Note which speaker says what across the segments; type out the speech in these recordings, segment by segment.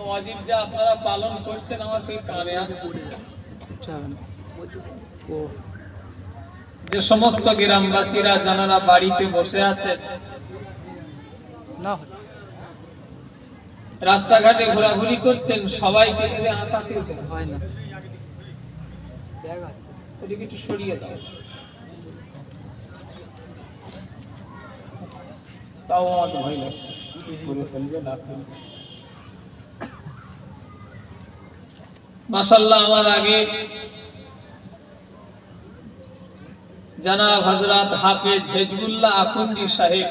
Speaker 1: ওয়াজিব যা আপনারা পালন করছেন আমাকে কানে আসছে। যে সমস্ত গ্রামবাসীরা যারা বাড়িতে বসে আছেন, রাস্তাঘাটে ঘোরাঘুরি করছেন, সবাইকে এলে আতাতে হয় না, ওদিকে একটু সরিয়ে দাও, তাও আমার ভয় লাগছে করে ফেলবে না ফেলবে। মাশাআল্লাহ, আমার আগে জনাব হযরত হাফেজ হিজবুল্লাহ আকুন্দি সাহেব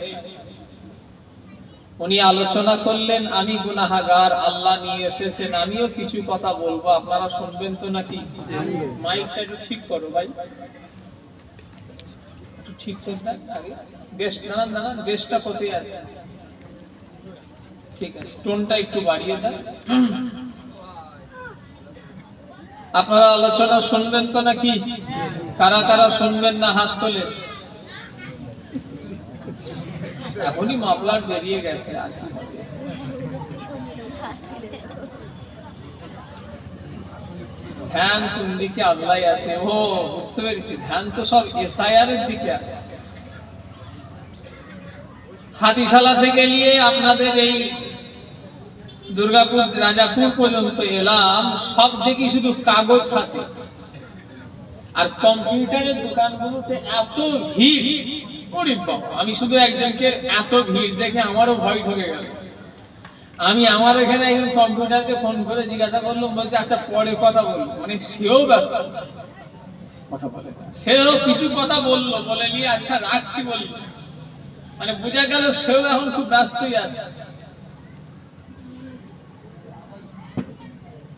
Speaker 1: উনি আলোচনা করলেন, আমি গুনাহগার, আল্লাহ নিয়ে এসেছেন, আমিও কিছু কথা বলবো, আপনারা শুনবেন তো নাকি? মাইকটা একটু ঠিক করো ভাই, একটু ঠিক করে দেন আগে। বেশ, দাঁড়ান দাঁড়ান, বেশটা কোথায় আছে? ঠিক আছে, টোনটা একটু বাড়িয়ে দেন। আপনারা আলোচনা শুনবেন তো নাকি? কারা কারা শুনবেন না হাত তোলে। এখনই মামলার বেরিয়ে গেছে, আর কি হবে? ধ্যান কোন দিকে আল্লাহ আছে? ও বুঝতে পেরেছি, ধ্যান তো সব এসআইআর এর দিকে আছে। হাতিশালা থেকে নিয়ে আপনাদের এই দুর্গাপুর রাজাপুর পর্যন্ত এলাম, সব দেখি শুধু কাগজ হাতে, আর কম্পিউটারের দোকানগুলোতে এত ভিড়। ওরে বাবা, আমি শুধু একজনকে এত ভিড় দেখে আমারও ভয় ঢুকে গেল। আমি আমার এখানে একজন কম্পিউটারকে ফোন করে জিজ্ঞাসা করলাম, বলছে আচ্ছা পরে কথা বলবো, মানে সেও ব্যস্ত, কথা বলে না, সেও কিছু কথা বললো, বলে নিয়ে আচ্ছা রাখছি বলল, মানে বোঝা গেল সেও এখন খুব ব্যস্তই আছে।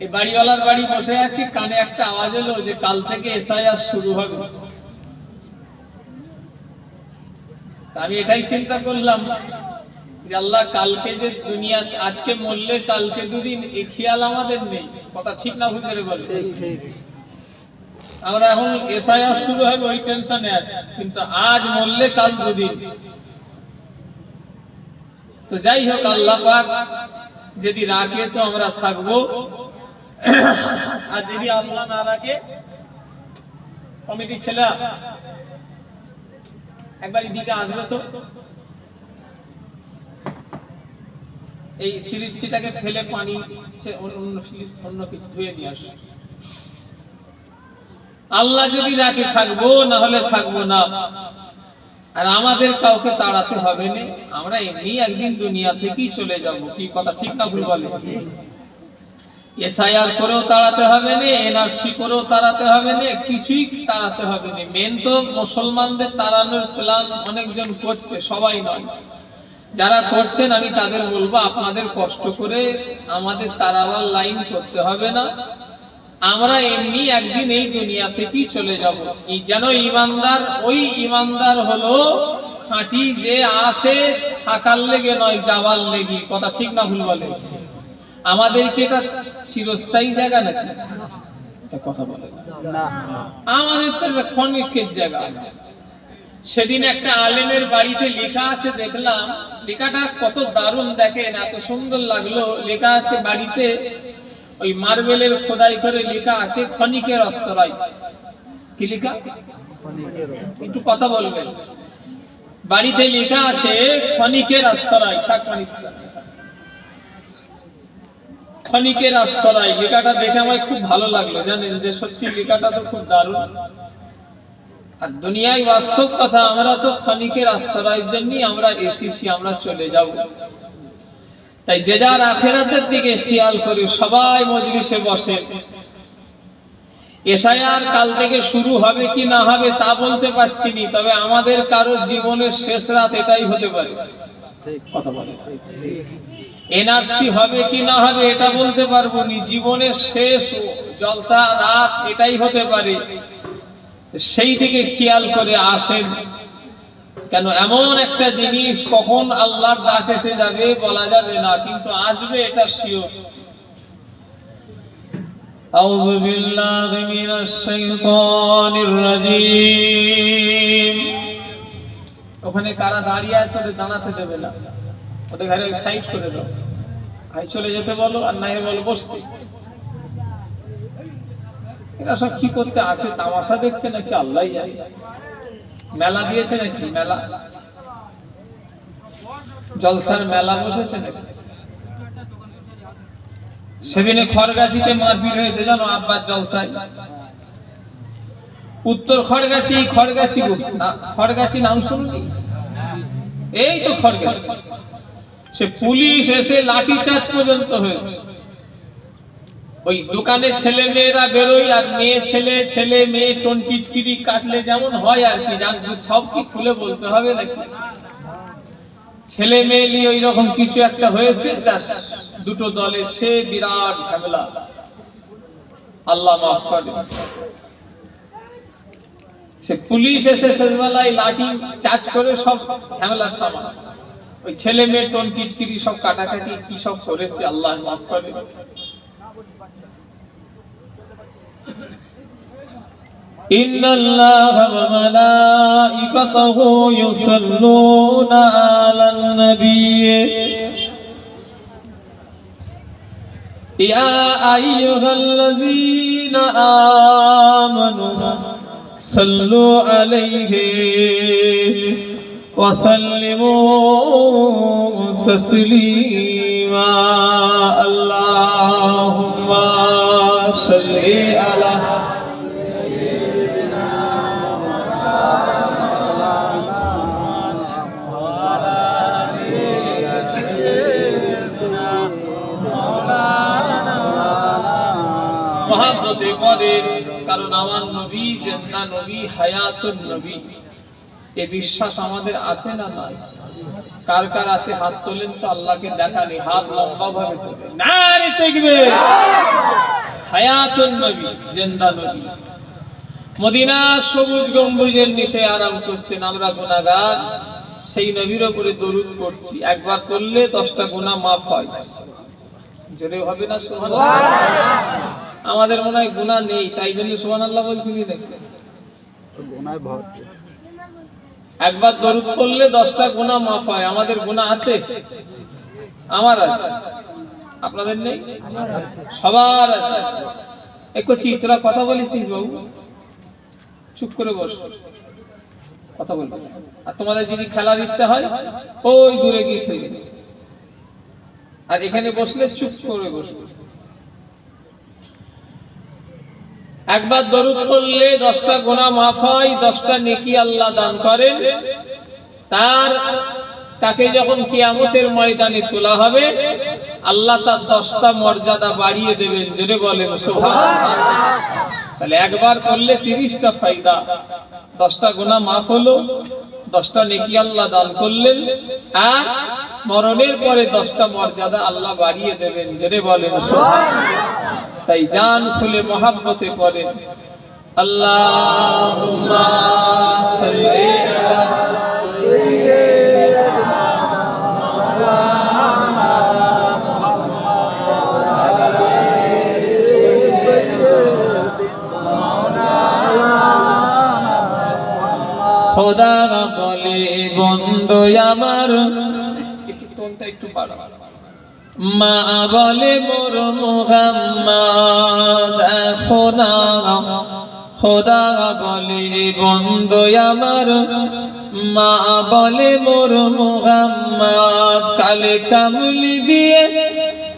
Speaker 1: এই বাড়িওয়ালার বাড়ি বসে আছি, কানে একটা আওয়াজ এলো যে কাল থেকে এসআইআর শুরু হবে। আমি এটাই চিন্তা করলাম যে আল্লাহ, কালকে যে দুনিয়া, আজকে মরলে কালকে দুদিন, এই খেয়াল আমাদের নেই। কথা ঠিক না ভুল করে বল? আমরা এখন এসআইআর শুরু হবে ওই টেনশনে আছি, কিন্তু আজ মরলে কাল দুদিন। তো যাই হোক, আল্লাহ পাক যদি রাখে তো আমরা থাকবো, আর যদি আল্লাহ না রাখে, কমিটি ছেলে একবার এদিকে আসবে তো, এই সিরিজটাকে ফেলে পানি অন্য কিছু ধুয়ে নিয়ে আসবে। আল্লাহ যদি রাখে থাকবো, না হলে থাকবো না। আর আমাদের কাউকে তাড়াতে হবে না, আমরা এমনি একদিন দুনিয়া থেকেই চলে যাব। কি কথা ঠিক না ভুল বলে? এসআইআর করেও তাড়াতে হবে না, এনআরসি করেও তাড়াতে হবে না, কিছুই তাড়াতে হবে না। মেন তো মুসলমানদের তাড়ানোর প্ল্যান অনেকজন করছে, সবাই নয়। যারা করছেন আমি তাদের বলবো, আপনাদের কষ্ট করে আমাদের তাড়াবার লাইন করতে হবে না, আমরা এমনি একদিন এই দুনিয়া থেকেই চলে যাব। যেন ইমানদার ওই ইমানদার হলো খাঁটি, যে আসে থাকার লেগে নয়, যাবার লেগে। কথা ঠিক না ভুল বলে? আমাদেরকে এটা চিরস্থায়ী জায়গা নাকি? কথা বলে না, আমাদের তো এটা ক্ষণিকের জায়গা। সেদিন একটা আলেমের বাড়িতে লেখা আছে, দেখলাম লেখাটা কত দারুণ, দেখেন এত সুন্দর লাগলো। লেখা আছে বাড়িতে, ওই মার্বেলের খোদাই করে লেখা আছে ক্ষণিকের আশ্রয়। কি লেখা? একটু কথা বলবেন। বাড়িতে লেখা আছে ক্ষণিকের আশ্রয়। থাক, ক্ষণিকের আশ্রয়। লেখাটা দেখে আমার খুব ভালো লাগলো, জানেন যে সত্যি লেখাটা তো খুব দারুণ। আর দুনিয়ায় বাস্তব কথা, আমরা তো ক্ষণিকের আশ্রয়ের জন্যই আমরা এসেছি, আমরা চলে যাব। তাই যে যার আখিরাতের দিকে খেয়াল করে সবাই মজলিসে বসে। এসআইআর কাল থেকে শুরু হবে কি না হবে তা বলতে পারছি না, তবে আমাদের কারো জীবনের শেষ রাত এটাই হতে পারে। কথা বলে। এনআরসি হবে কি না হবে এটা বলতে পারবো না, জীবনের শেষ জলসা রাত এটাই হতে পারে। সেই দিকে খেয়াল করে আসেন, কেন এমন একটা জিনিস কখন আল্লাহর ডাক এসে যাবে বলা যাবে না, কিন্তু আসবে এটা শিওর। আউযু বিল্লাহি মিনাশ শাইতানির রাজীম। ওখানে কারা দাঁড়িয়ে আছে ওদের দাঁড়াতে দেবে না, ওদের ঘরে সাইড করে দাও। ভাই চলে যেতে বলো, আর নাই বলো বসতে। এরা সব কি করতে আসে? তামাশা দেখতে নাকি আল্লাহ জানে। মেলা দিয়েছে নাকি? মেলা, জলসার মেলা বসেছে নাকি? সেদিনে খড়গাছিতে মারপিট হয়েছে জানো, আব্বার জলসায়। উত্তর খড়গাছি, খড়গাছি না, খড়গাছি নাম শুনুনি? এই তো খড়গাছি। সে পুলিশ এসে লাঠি চার্জ পর্যন্ত হয়েছে। ওই দোকানে ছেলে মেয়েরা বেরোয়, আর মেয়ে ছেলে, ছেলে মেয়ে টন্টিটকিরি কাটলে যেমন হয় আর কি, জানবো সব কি খুলে বলতে হবে নাকি? ছেলে মেয়ে নিয়ে ওই রকম কিছু একটা হয়েছে, দুটো দলে সে বিরাট ঝামেলা, আল্লাহ মাফ করে। সে পুলিশ এসে শেষবেলায় লাঠি চার্জ করে সব ঝামেলা থামা। ওই ছেলে মেয়ে টন্টিটকিরি সব কাটাকাটি কি সব করেছে, আল্লাহ মাফ করে। ইন্নাল্লাহা ওয়া মালাইকাতাহু ইউসাল্লুনা আলান নাবিয়্যি ইয়া আইয়ুহাল্লাযীনা আমানু সাল্লু আলাইহি ওয়া সাল্লিমু তাসলিমা। আল্লাহুম্মা সাল্লি আলা মহাব্বতে পড়ে, কারণ আমার নবী জিন্দা নবী, হায়াতুন নবী। এই বিশ্বাস আমাদের আছে না নাই? কার কার আছে হাত তোলেন তো, আল্লাহকে দেখানি, হাত লম্বা ভাবে তোলেন। নারে তাকবীর! হায়াতুন নবী, জিন্দা নবী। মদিনা সবুজ গম্বুজের নিচে আরাম করছেন, আমরা গুনাহগার সেই নবীর উপরে দরুদ পড়ছি। একবার করলে 10টা গুনাহ maaf হয়। জোরে হবে না সুবহানাল্লাহ? আমাদের মনে হয় গুনাহ নেই, তাই জন্য সুবহানাল্লাহ বলছি নাকি? গুনাহে ভর্তি। একবার দরুদ পড়লে 10টা গুনাহ maaf হয়। আমাদের গুনাহ আছে? আমার আছে, আপনাদের নেই? সবার আছে। একটু তোরা কথা বলিস প্লিজ বাবু, চুপ করে বস, কথা বলবে। আর তোমাদের যদি খেলার ইচ্ছা হয় ওই দূরে গিয়ে খেলবে, আর এখানে বসলে চুপ করে বসবে। একবার দরুদ পড়লে 10টা গুনাহ maaf হয়, 10টা নেকি আল্লাহ দান করেন। তাকে যখন কিয়ামতের ময়দানে তোলা হবে, আল্লাহ তার 10টা মর্যাদা বাড়িয়ে দেবেন। জোরে বলেন সুবহানাল্লাহ। তাহলে একবার করলে 30টা ফায়দা, 10টা গুনাহ maaf হলো, 10টা নেকি আল্লাহ দান করলেন, আর মরণের পরে 10টা মর্যাদা আল্লাহ বাড়িয়ে দেবেন। জোরে বলেন সুবহানাল্লাহ। তাই জান খুলে মহাব্বতে পড়েন, আল্লাহুম্মা সাল্লি আলা সাইয়্যিদিনা মাওলানা মুহাম্মাদ খোদা বলে বন্ধু আমার, একটু টোনটা একটু বাড়াও। মা বলে মোর মুহাম্মদ খোদা, খোদা বলে বন্ধু আমার, মা বলে মোর মুহাম্মদ। কালে কামলি দিয়ে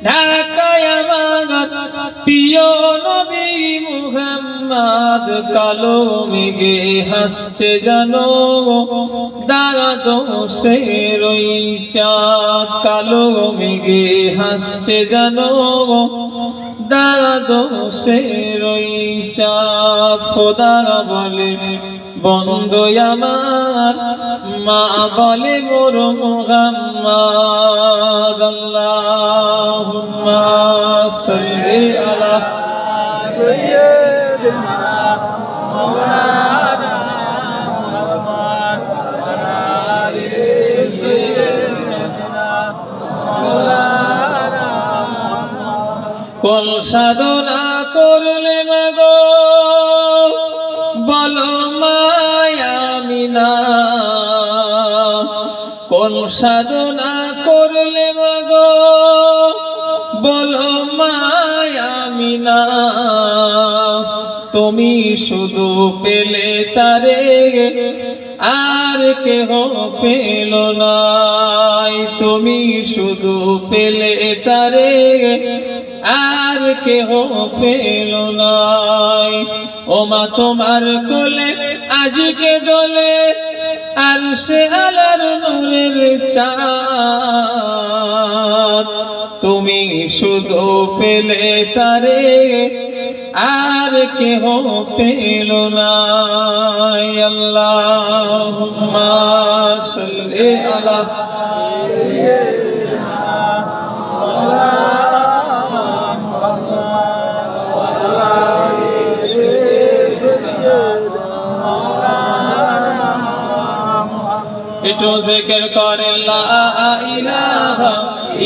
Speaker 1: ঢাকায় আমার প্রিয় নবী মুহাম্মদ। কালো মেঘে হাসছে জানো দাঁড়াত সে ওই চাঁদ। কালো মেঘে হাসছে জানো দাঁড়াত সে ওই চাঁদ। খোদা বলে বন্ধু আমার, মা বলে মোর মুহাম্মদ। আল্লাহুম্মা সাল্লি আলা সাইয়্যিদিনা মাওলানা মুহাম্মদ ওয়া আলি সাইয়্যিদিনা মাওলানা মুহাম্মদ। কোন সাধনা করলে মাগো বলো মায়ামিনা, কোন সাধনা করলে মাগো তোমায় আমিনা তুমি শুধু পেলে তারে আর কেহ পেল না তুমি শুধু পেলে তারে আর কেহ পেল না ও মা তোমার কোলে আজকে দোলে আর সে আলার নূরের চাঁদ তুমি শুধু পেলে তারে আর কেহ পেল না আল্লাহুম্মা সাল্লি আলা সাইয়্যিদিনা একটু জিকির করে লা ইলাহা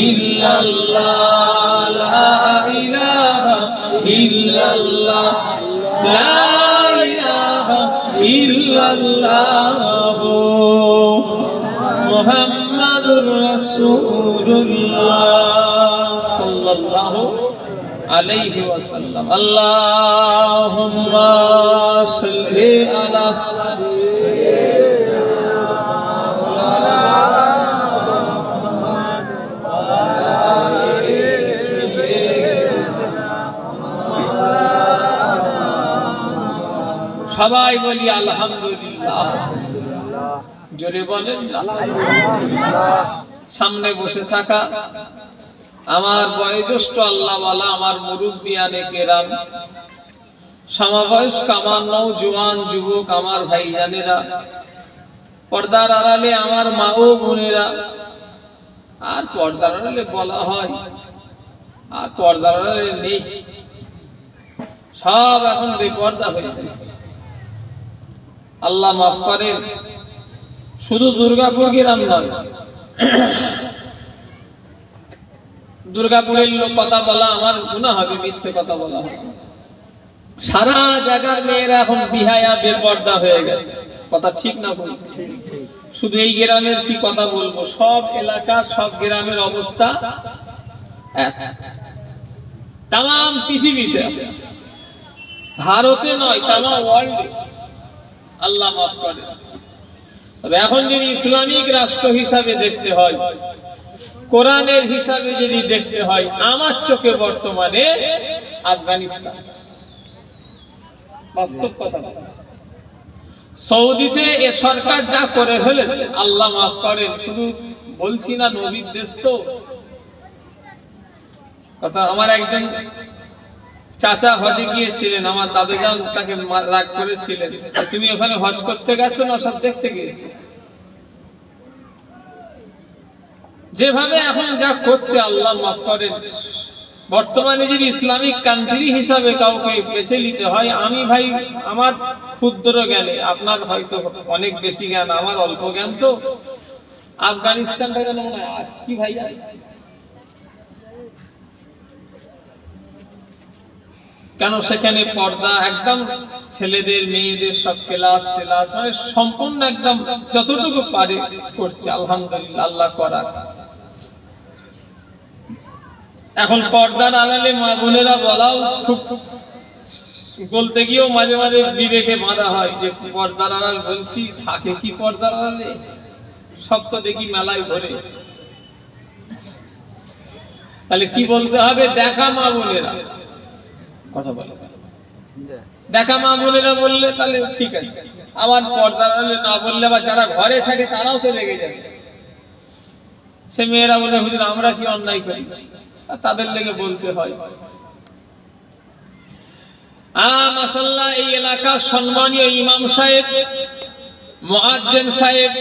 Speaker 1: ইল্লাল্লাহ লা ইলাহা ইল্লাল্লাহ লা ইলাহা ইল্লাল্লাহ মুহাম্মাদুর রাসূলুল্লাহ সাল্লাল্লাহু আলাইহি ওয়াসাল্লাম আল্লাহুম্মা সাল্লি আলা সবাই বলি আলহামদুলিল্লাহ জোরে বলেন আলহামদুলিল্লাহ সামনে বসে থাকা আমার বয়োজ্যেষ্ঠ আল্লাহওয়ালা আমার মুরব্বিয়ানে কেরাম সমবয়স্ক আমার নওজোয়ান যুবক আমার ভাইজানেরা পর্দার আড়ালে আমার মা ও বোনেরা আর পর্দার আড়ালে বলা হয় আর পর্দার আড়ালে নেই সব এখন বেপর্দা হয়ে যাচ্ছে আল্লাহ মাফ করেন শুধু দুর্গাপুর গ্রাম নয় দুর্গাপুরের লোক কথা বলা আমার গুনাহ হবে মিথ্যে কথা বলা হবে সারা জায়গার মেয়েরা এখন বিহায়া বেপর্দা হয়ে গেছে কথা ঠিক না বল শুধু এই গ্রামের কি কথা বলবো সব এলাকা সব গ্রামের অবস্থা এক তাম পৃথিবীতে ভারতে নয় তাম ওয়ার্ল্ডে আল্লাহ মাফ করে তবে এখন যদি ইসলামিক রাষ্ট্র হিসাবে দেখতে হয় কোরআনের হিসাবে যদি দেখতে হয় আমার চোখে বর্তমানে আফগানিস্তান বাস্তব কথা সৌদিতে এ সরকার যা করে ফেলেছে আল্লাহ মাফ করেন শুধু বলছি না নবীর দেশ তো কথা আমার একজন চাচা হজে গিয়েছিলেন আমার দাদাজান তাকে রাগ করেছিলেন তুমি ওখানে হজ করতে গেছো না সব দেখতে গিয়েছি যেভাবে এখন যা করছে আল্লাহ মাফ করেন বর্তমানে যদি ইসলামিক কান্ট্রি হিসাবে কাউকে বেছে নিতে হয় আমি ভাই আমার ক্ষুদ্র জ্ঞানে আপনার হয়তো অনেক বেশি জ্ঞান আমার অল্প জ্ঞান তো আফগানিস্তানটা যেন মনে হয় আজ কি ভাই কেন সেখানে পর্দা একদম ছেলেদের মেয়েদের সব ক্লাস টেলাস মানে সম্পূর্ণ একদম যতটুকু পারে করছে আলহামদুলিল্লাহ আল্লাহ করা এখন পর্দার আড়ালে মা বোনেরা বলাও খুব বলতে গিয়েও মাঝে মাঝে বিবেকে বাঁধা হয় যে পর্দার আড়াল বলছি থাকে কি পর্দার আড়ালে সব তো দেখি মেলায় ভরে তাহলে কি বলতে হবে দেখা মা বোনেরা কথা বলে দেখা মা বোনেরা বললে তাহলে ঠিক আছে আবার পর্দার আড়ালে না বললে বা যারা ঘরে থাকে তারাও তো লেগে যাবে সে মেয়েরা বলে হুজুর আমরা কি অন্যায় করেছি তাদের লেগে বলতে হয় মাশাআল্লাহ এই এলাকার সম্মানীয় ইমাম সাহেব মুয়াজ্জিন সাহেব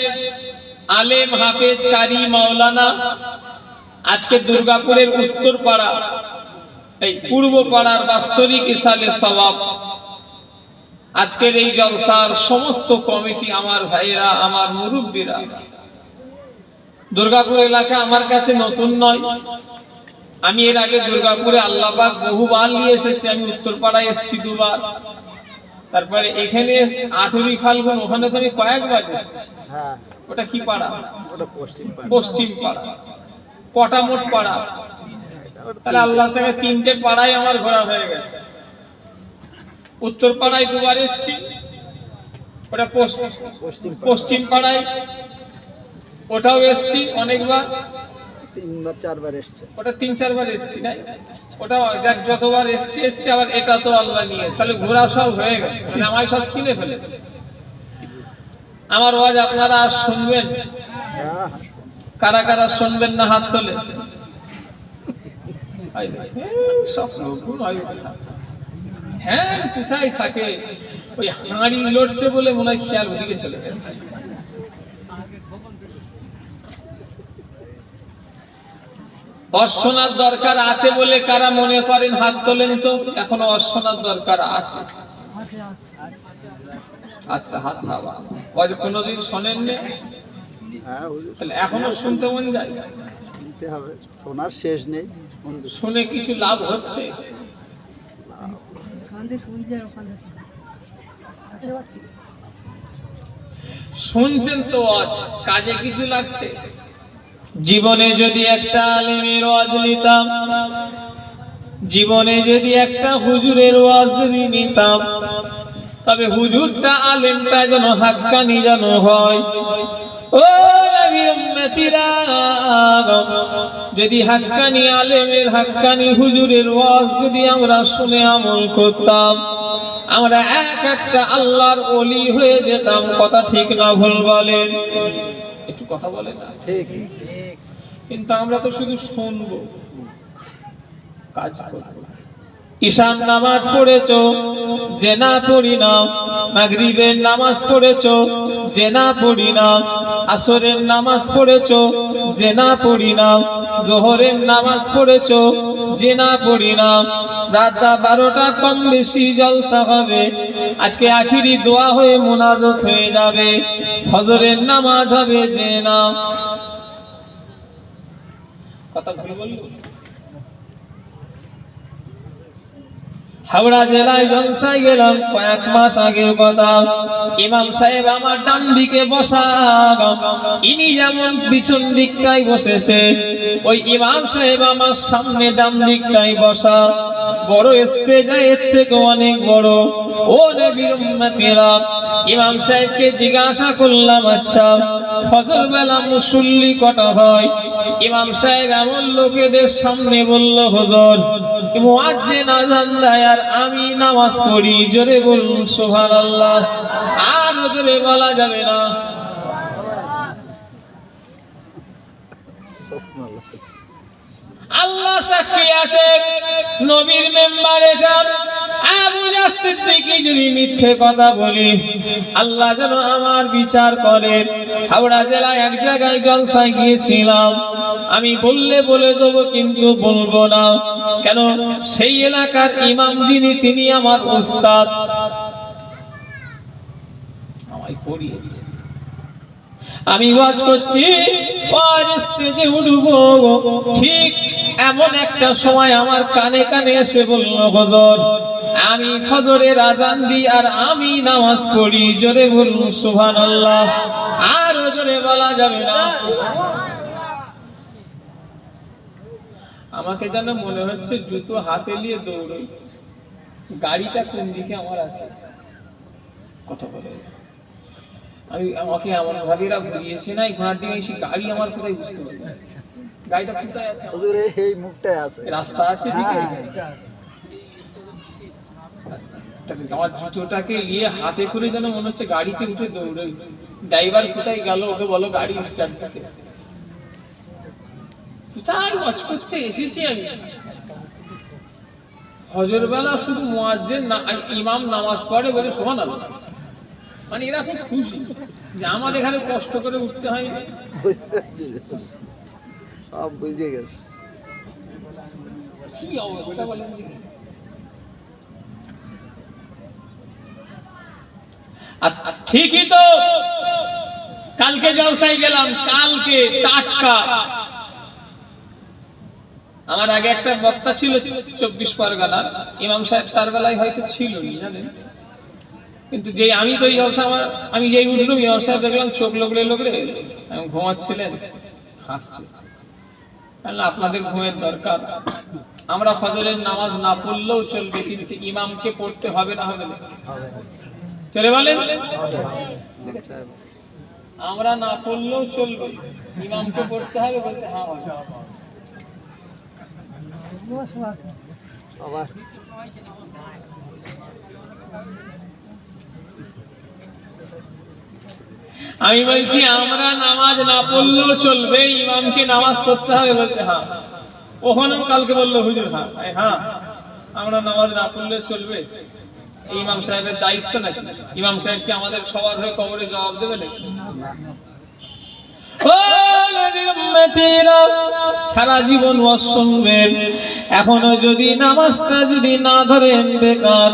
Speaker 1: আলেম হাফেজ কারি মাওলানা আজকে দুর্গাপুরের উত্তর পাড়া এই পূর্ব পাড়ার বাৎসরিক ইসালে সওয়াব আজকের এই জলসার সমস্ত কমিটি আমার ভাইরা আমার মুরব্বীরা দুর্গাপুর এলাকা আমার কাছে নতুন নয় আমি এর আগে দুর্গাপুরে আল্লাহ পাক বহুবার নিয়ে এসেছি আমি উত্তরপাড়ায় এসেছি দুবার তারপরে এখানে আঠুরি ফাল্গুন ওখানে তো আমি কয়েকবার এসেছি ওটা কি পাড়া ওটা পশ্চিম পাড়া কটা মোট পাড়া তাহলে আল্লাহ থেকে 3টে পাড়ায় আমার ঘোরা হয়ে গেছে। উত্তর পাড়ায় 2বার এসেছি, ওটা পশ্চিম পাড়ায় ওটাও এসেছি অনেকবার,
Speaker 2: 3-4 বার এসছে,
Speaker 1: ওটা 3-4 বার এসেছি না, ওটা দেখ যতবার এসছি আবার এটা তো আল্লাহ নিয়ে এসেছে, তাহলে ঘোরা সব হয়ে গেছে, মানে আমায় সব চিনে ফেলেছে। আমার ওয়াজ আপনারা শুনবেন? কারা কারা শুনবেন না হাত তোলে। হ্যাঁ, কোথায় থাকে, ওই হাঁড়ি লড়ছে বলে মনে হয় খেয়াল ওদিকে চলে যাচ্ছে। অর্শনার দরকার আছে বলে কারা মনে করেন হাত তোলেন তো, এখনো অর্শনার দরকার আছে? আচ্ছা, হাত নামা। ওয়াজ কোনোদিন শোনেননি? তাহলে এখনো শুনতে মন যায়?
Speaker 2: শুনতে হবে, শোনার শেষ নেই।
Speaker 1: শুনে কিছু লাভ হচ্ছে? শুনছেন তো ওয়াজ, কাজে কিছু লাগছে? জীবনে যদি একটা আলেমের ওয়াজ নিতাম, জীবনে যদি একটা হুজুরের ওয়াজ যদি নিতাম, তবে হুজুরটা আলেমটা যেন হাক্কানি যেন হয়। ও নবীর উম্মতিরা, যদি হাক্কানি আলেমের হাক্কানি হুজুরের ওয়াজ যদি আমরা শুনে আমল করতাম, আমরা একটা আল্লাহর ওলি হয়ে যেতাম। কথা ঠিক না ভুল বলেন? একটু কথা বলেন না?
Speaker 2: ঠিক।
Speaker 1: কিন্তু আমরা তো শুধু শুনবো, কাজ করবো। ঈশান নামাজ পড়েছো, যে না পড়ি না। মাগরিবের নামাজ পড়েছো, যে না পড়ি না। আসরের নামাজ পড়েছো, যে না পড়ি না। যোহরের নামাজ পড়েছো, যে না পড়ি না। রাত 12টা কম বেশি জলসা হবে, আজকে আখিরি দোয়া হয়ে মুনাজাত হয়ে যাবে। ফজরের নামাজ হবে, যে না। কথা ভুল বললো? হাওড়া জেলায় জলসায় গেলাম কয়েক মাস আগের কথা। ইমাম সাহেব আমার ডান দিকে বসা, ইনি যেমন পিছন দিকটাই বসেছে, ওই ইমাম সাহেব আমার সামনে ডান দিকটাই বসা। বড় স্টেজ, এর থেকে অনেক বড়। ও নবীর উম্মতিরা, ইমাম সাহেবকে জিজ্ঞাসা করলাম, আচ্ছা ফজর বেলা মুসল্লি কটা হয়? ইমাম সাহেব এমন লোকেদের সামনে বলল, হুজুর মুয়াজ্জিন আযান দেয় আর আমি নামাজ পড়ি। জোরে বলুন সুবহানাল্লাহ। আর জোরে বলা যাবে না। আল্লাহ সাক্ষী আছে, নবীর মেম্বার এটা। আবু জাহল সিদ্দিকী যদি মিথ্যে কথা বলি, আল্লাহ যেন আমার বিচার করেন। হাওড়া জেলায় এক জায়গায় জলসায় গিয়েছিলাম, আমি বললে বলে দেবো কিন্তু বলবো না। কেন? সেই এলাকার ইমাম যিনি, তিনি আমার উস্তাদ, আমায় পড়িয়েছে। আমি ওয়াজ করতে আর স্টেজে উঠবো, ঠিক এমন একটা সময় আমার কানে কানে এসে বলল, হুজুর আমি ফজরের আযান দিই আর আমি নামাজ পড়ি। জোরে বলুন সুবহানাল্লাহ। আর জোরে বলা যাবে না। আমাকে যেন মনে হচ্ছে জুতো হাতে নিয়ে দৌড়ই, গাড়িটা কোন দিকে আমার আছে। কথা বলে আমাকে এমন ভাবে এরা ঘুরিয়েছে না, ঘোড়ার দিকে এসে গাড়ি আমার কোথায় বুঝতে পারি না। গাড়িটা কোথায় আছে?
Speaker 2: হুজুর এই মুখটায় আছে,
Speaker 1: রাস্তা আছে দিকে। আমার জুতোটাকে নিয়ে হাতে করে যেন মনে হচ্ছে গাড়িতে উঠে দৌড়ই। ড্রাইভার কোথায় গেল, ওকে বলো গাড়ি স্টার্ট দিতে। কোথায় ওয়াজ করতে এসেছি আমি? ফজর বেলা শুধু মুয়াজ্জিন না, ইমাম নামাজ পড়ে বলে সুবহানাল্লাহ। মানে এরা খুব খুশি যে আমাদের এখানে কষ্ট করে উঠতে হয়।
Speaker 2: সব বুঝে গেছে।
Speaker 1: কি অবস্থা বলেন? ঠিকই তো, কালকে জলসায় গেলাম, কালকে টাটকা। আমার আগে একটা বক্তা ছিল 24 পরগনার ইমাম সাহেব, তার বেলায় হয়তো ছিল জানেন, কিন্তু যে আমি তো এই জলসা আমার, আমি যেই উঠলাম ইমাম সাহেব দেখলাম চোখ লগড়ে লগড়ে ঘুমাচ্ছিলেন, হাসছে। কারণ আপনাদের ঘুমের দরকার। আমরা ফজরের নামাজ না পড়লেও চলবে, কিন্তু ইমামকে পড়তে হবে না হবে না?
Speaker 2: হবে
Speaker 1: চলে বলেন,
Speaker 2: হবে।
Speaker 1: আমরা না পড়লেও চলবে, ইমামকে পড়তে হবে। বলছে হ্যাঁ হবে।
Speaker 2: আবার
Speaker 1: আমি বলছি আমরা নামাজ না পড়লেও চলবে, ইমামকে নামাজ পড়তে হবে। বলছে হ্যাঁ। ওখানেও কালকে বললো হুজুর হ্যাঁ হ্যাঁ আমরা নামাজ না পড়লে চলবে, এই ইমাম সাহেবের দায়িত্ব নাকি? ইমাম সাহেব কি আমাদের সবার হয়ে কবরে জবাব দেবে নাকি? ও নবীর উম্মতেরা, সারা জীবন ওয়াজ শুনবেন, এখনো যদি নামাজটা যদি না ধরেন বেকার।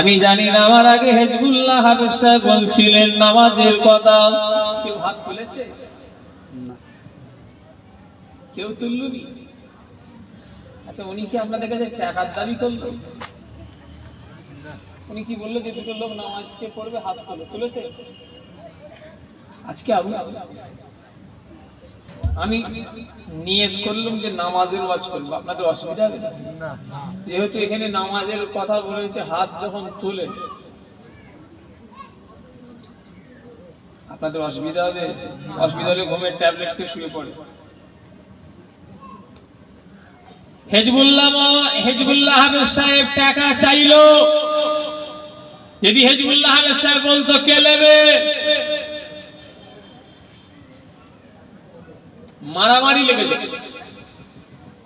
Speaker 1: আমি জানি না, আমার আগে হেজবুল্লাহ হাফেজ সাহেব বলছিলেন নামাজের কথা। কেউ হাত তুলেছে?
Speaker 2: না,
Speaker 1: কেউ তুললুনি? আচ্ছা, উনি কি আপনাদের কাছে টাকার দাবি করলো? উনি কি বললো যে দুটো লোক নামাজকে পড়বে, হাত তোলো? তুলেছে? আজকে আমি নিয়ত করলাম যে নামাজের ওয়াজ করবো, আপনাদের অসুবিধা হবে না? যেহেতু এখানে নামাজের কথা বলেছে, হাত যখন তুলে আপনাদের অসুবিধা হবে? অসুবিধা হলে ঘুমের ট্যাবলেট খেয়ে শুয়ে পড়ে। হেজবুল্লাহ হাফেজ সাহেব টাকা চাইলো, যদি হেজবুল্লাহ হাফেজ সাহেব বলতো কে নেবে, মারামারি লেগে যেত।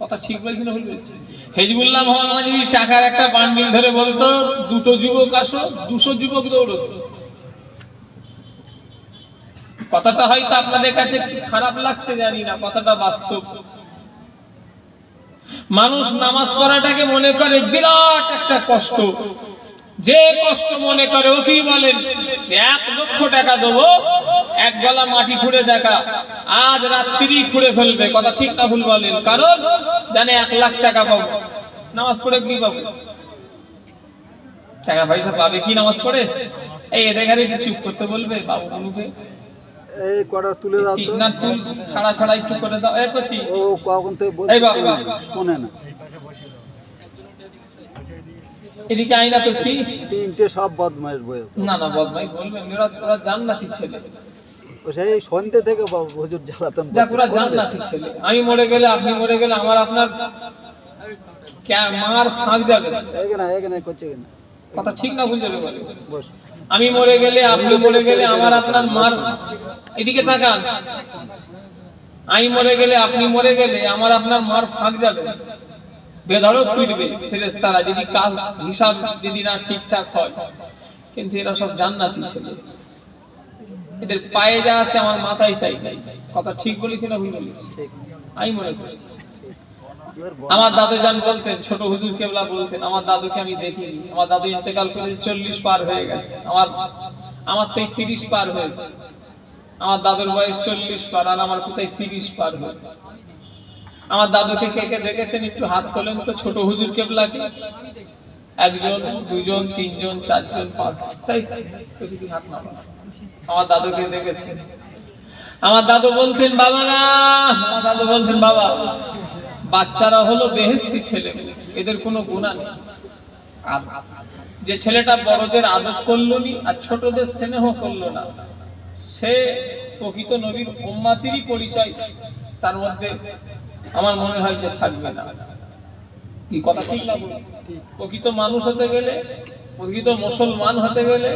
Speaker 1: কথা ঠিক বলছি না ভুল বলছি? হেজবুল্লাহ মহল্লা যদি টাকার একটা বান্ডিল ধরে বলতো দুটো যুবক আসো, 200 যুবক দৌড়তো। কথাটা হয়তো আপনাদের কাছে খারাপ লাগছে জানি না, কথাটা বাস্তব। মানুষ নামাজ পড়াটাকে মনে করে বিরাট একটা কষ্ট, যে কষ্ট মনে করে ওকেই বলেন যে 1 লক্ষ টাকা দেবো, এক গলা মাটি খুঁড়ে দেখা, আজ রাত্রি খুঁড়ে ফেলবে। কথা ঠিক না ভুল বলেন? কারণ জানে 1 লাখ টাকা পাবো, নামাজ পড়ে কি পাবো? টাকা পয়সা পাবে কি নামাজ পড়ে? এই এদের ঘরে একটু চুপ করতে বলবে বাবু মুখে,
Speaker 2: এই কটা তুলে দাও তো।
Speaker 1: না তুই ছাড়া একটু করে দাও। এই করছি
Speaker 2: ও কখন থেকে
Speaker 1: এই বাবা,
Speaker 2: বলছি শোনে না।
Speaker 1: এদিকে আইনা করছি।
Speaker 2: 3টে সব বদমাইশ বয়েছে।
Speaker 1: না না বদমাই বলবেন, ওরা জান্নাতি ছেলে।
Speaker 2: ও সেই সন্ধ্যে থেকে হুজুর জ্বালাতন
Speaker 1: যাক, ওরা জান্নাতি ছেলে। আমি মরে গেলে, আপনি মরে গেলে, আমার আপনার মার ফাঁক যাবে।
Speaker 2: এখানে করছে কিনা
Speaker 1: কথা ঠিক না ভুল যাবে বলে?
Speaker 2: বস।
Speaker 1: আমি মরে গেলে, আপনি মরে গেলে, আমার আপনার মার, এদিকে তাকান, আমি মরে গেলে, আপনি মরে গেলে, আমার আপনার মার ফাঁক যাবে, বেধড়ক পিটবে ফেরেশতারা, যদি কাজ হিসাব যদি না ঠিকঠাক হয়। কিন্তু এরা সব জান্নাতি ছেলে, এদের পায়ে যা আছে আমার মাথায় তাই নাই। কথা ঠিক বলেছি না ভুল বলেছি?
Speaker 2: ঠিক
Speaker 1: আমি মনে করি।
Speaker 2: এবার
Speaker 1: আমার দাদু জান বলতেন, ছোট হুজুর কেবলা বলতেন, আমার দাদুকে আমি দেখিনি, আমার দাদু ইন্তেকাল করে 40 পার হয়ে গেছে, আমার তো 30 পার হয়েছে। আমার দাদুর বয়স 40 পার, আর আমার কোথায় 30 পার হয়েছে। আমার দাদুকে কে কে দেখেছেন একটু হাত তোলেন তো, ছোট হুজুর কেবলাকে? 1 জন 2 জন 3 জন 4 জন 5 জন, তাই বেশি হাত না। আমার দাদুকে দেখেছেন? আমার দাদু বলতেন বাবা না, আমার দাদু বলতেন বাবা, বাচ্চারা হলো বেহেশতি ছেলে, এদের কোনো গুনাহ নেই। আর যে ছেলেটা বড়দের আদত করলো নি আর ছোটদের স্নেহ করলো না, সে প্রকৃত নবীর উম্মতেরই পরিচয় তার মধ্যে আমার মনে হয় যে থাকবে না। কি কথা ঠিক না বলুন? প্রকৃত মানুষ হতে গেলে, প্রকৃত মুসলমান হতে গেলে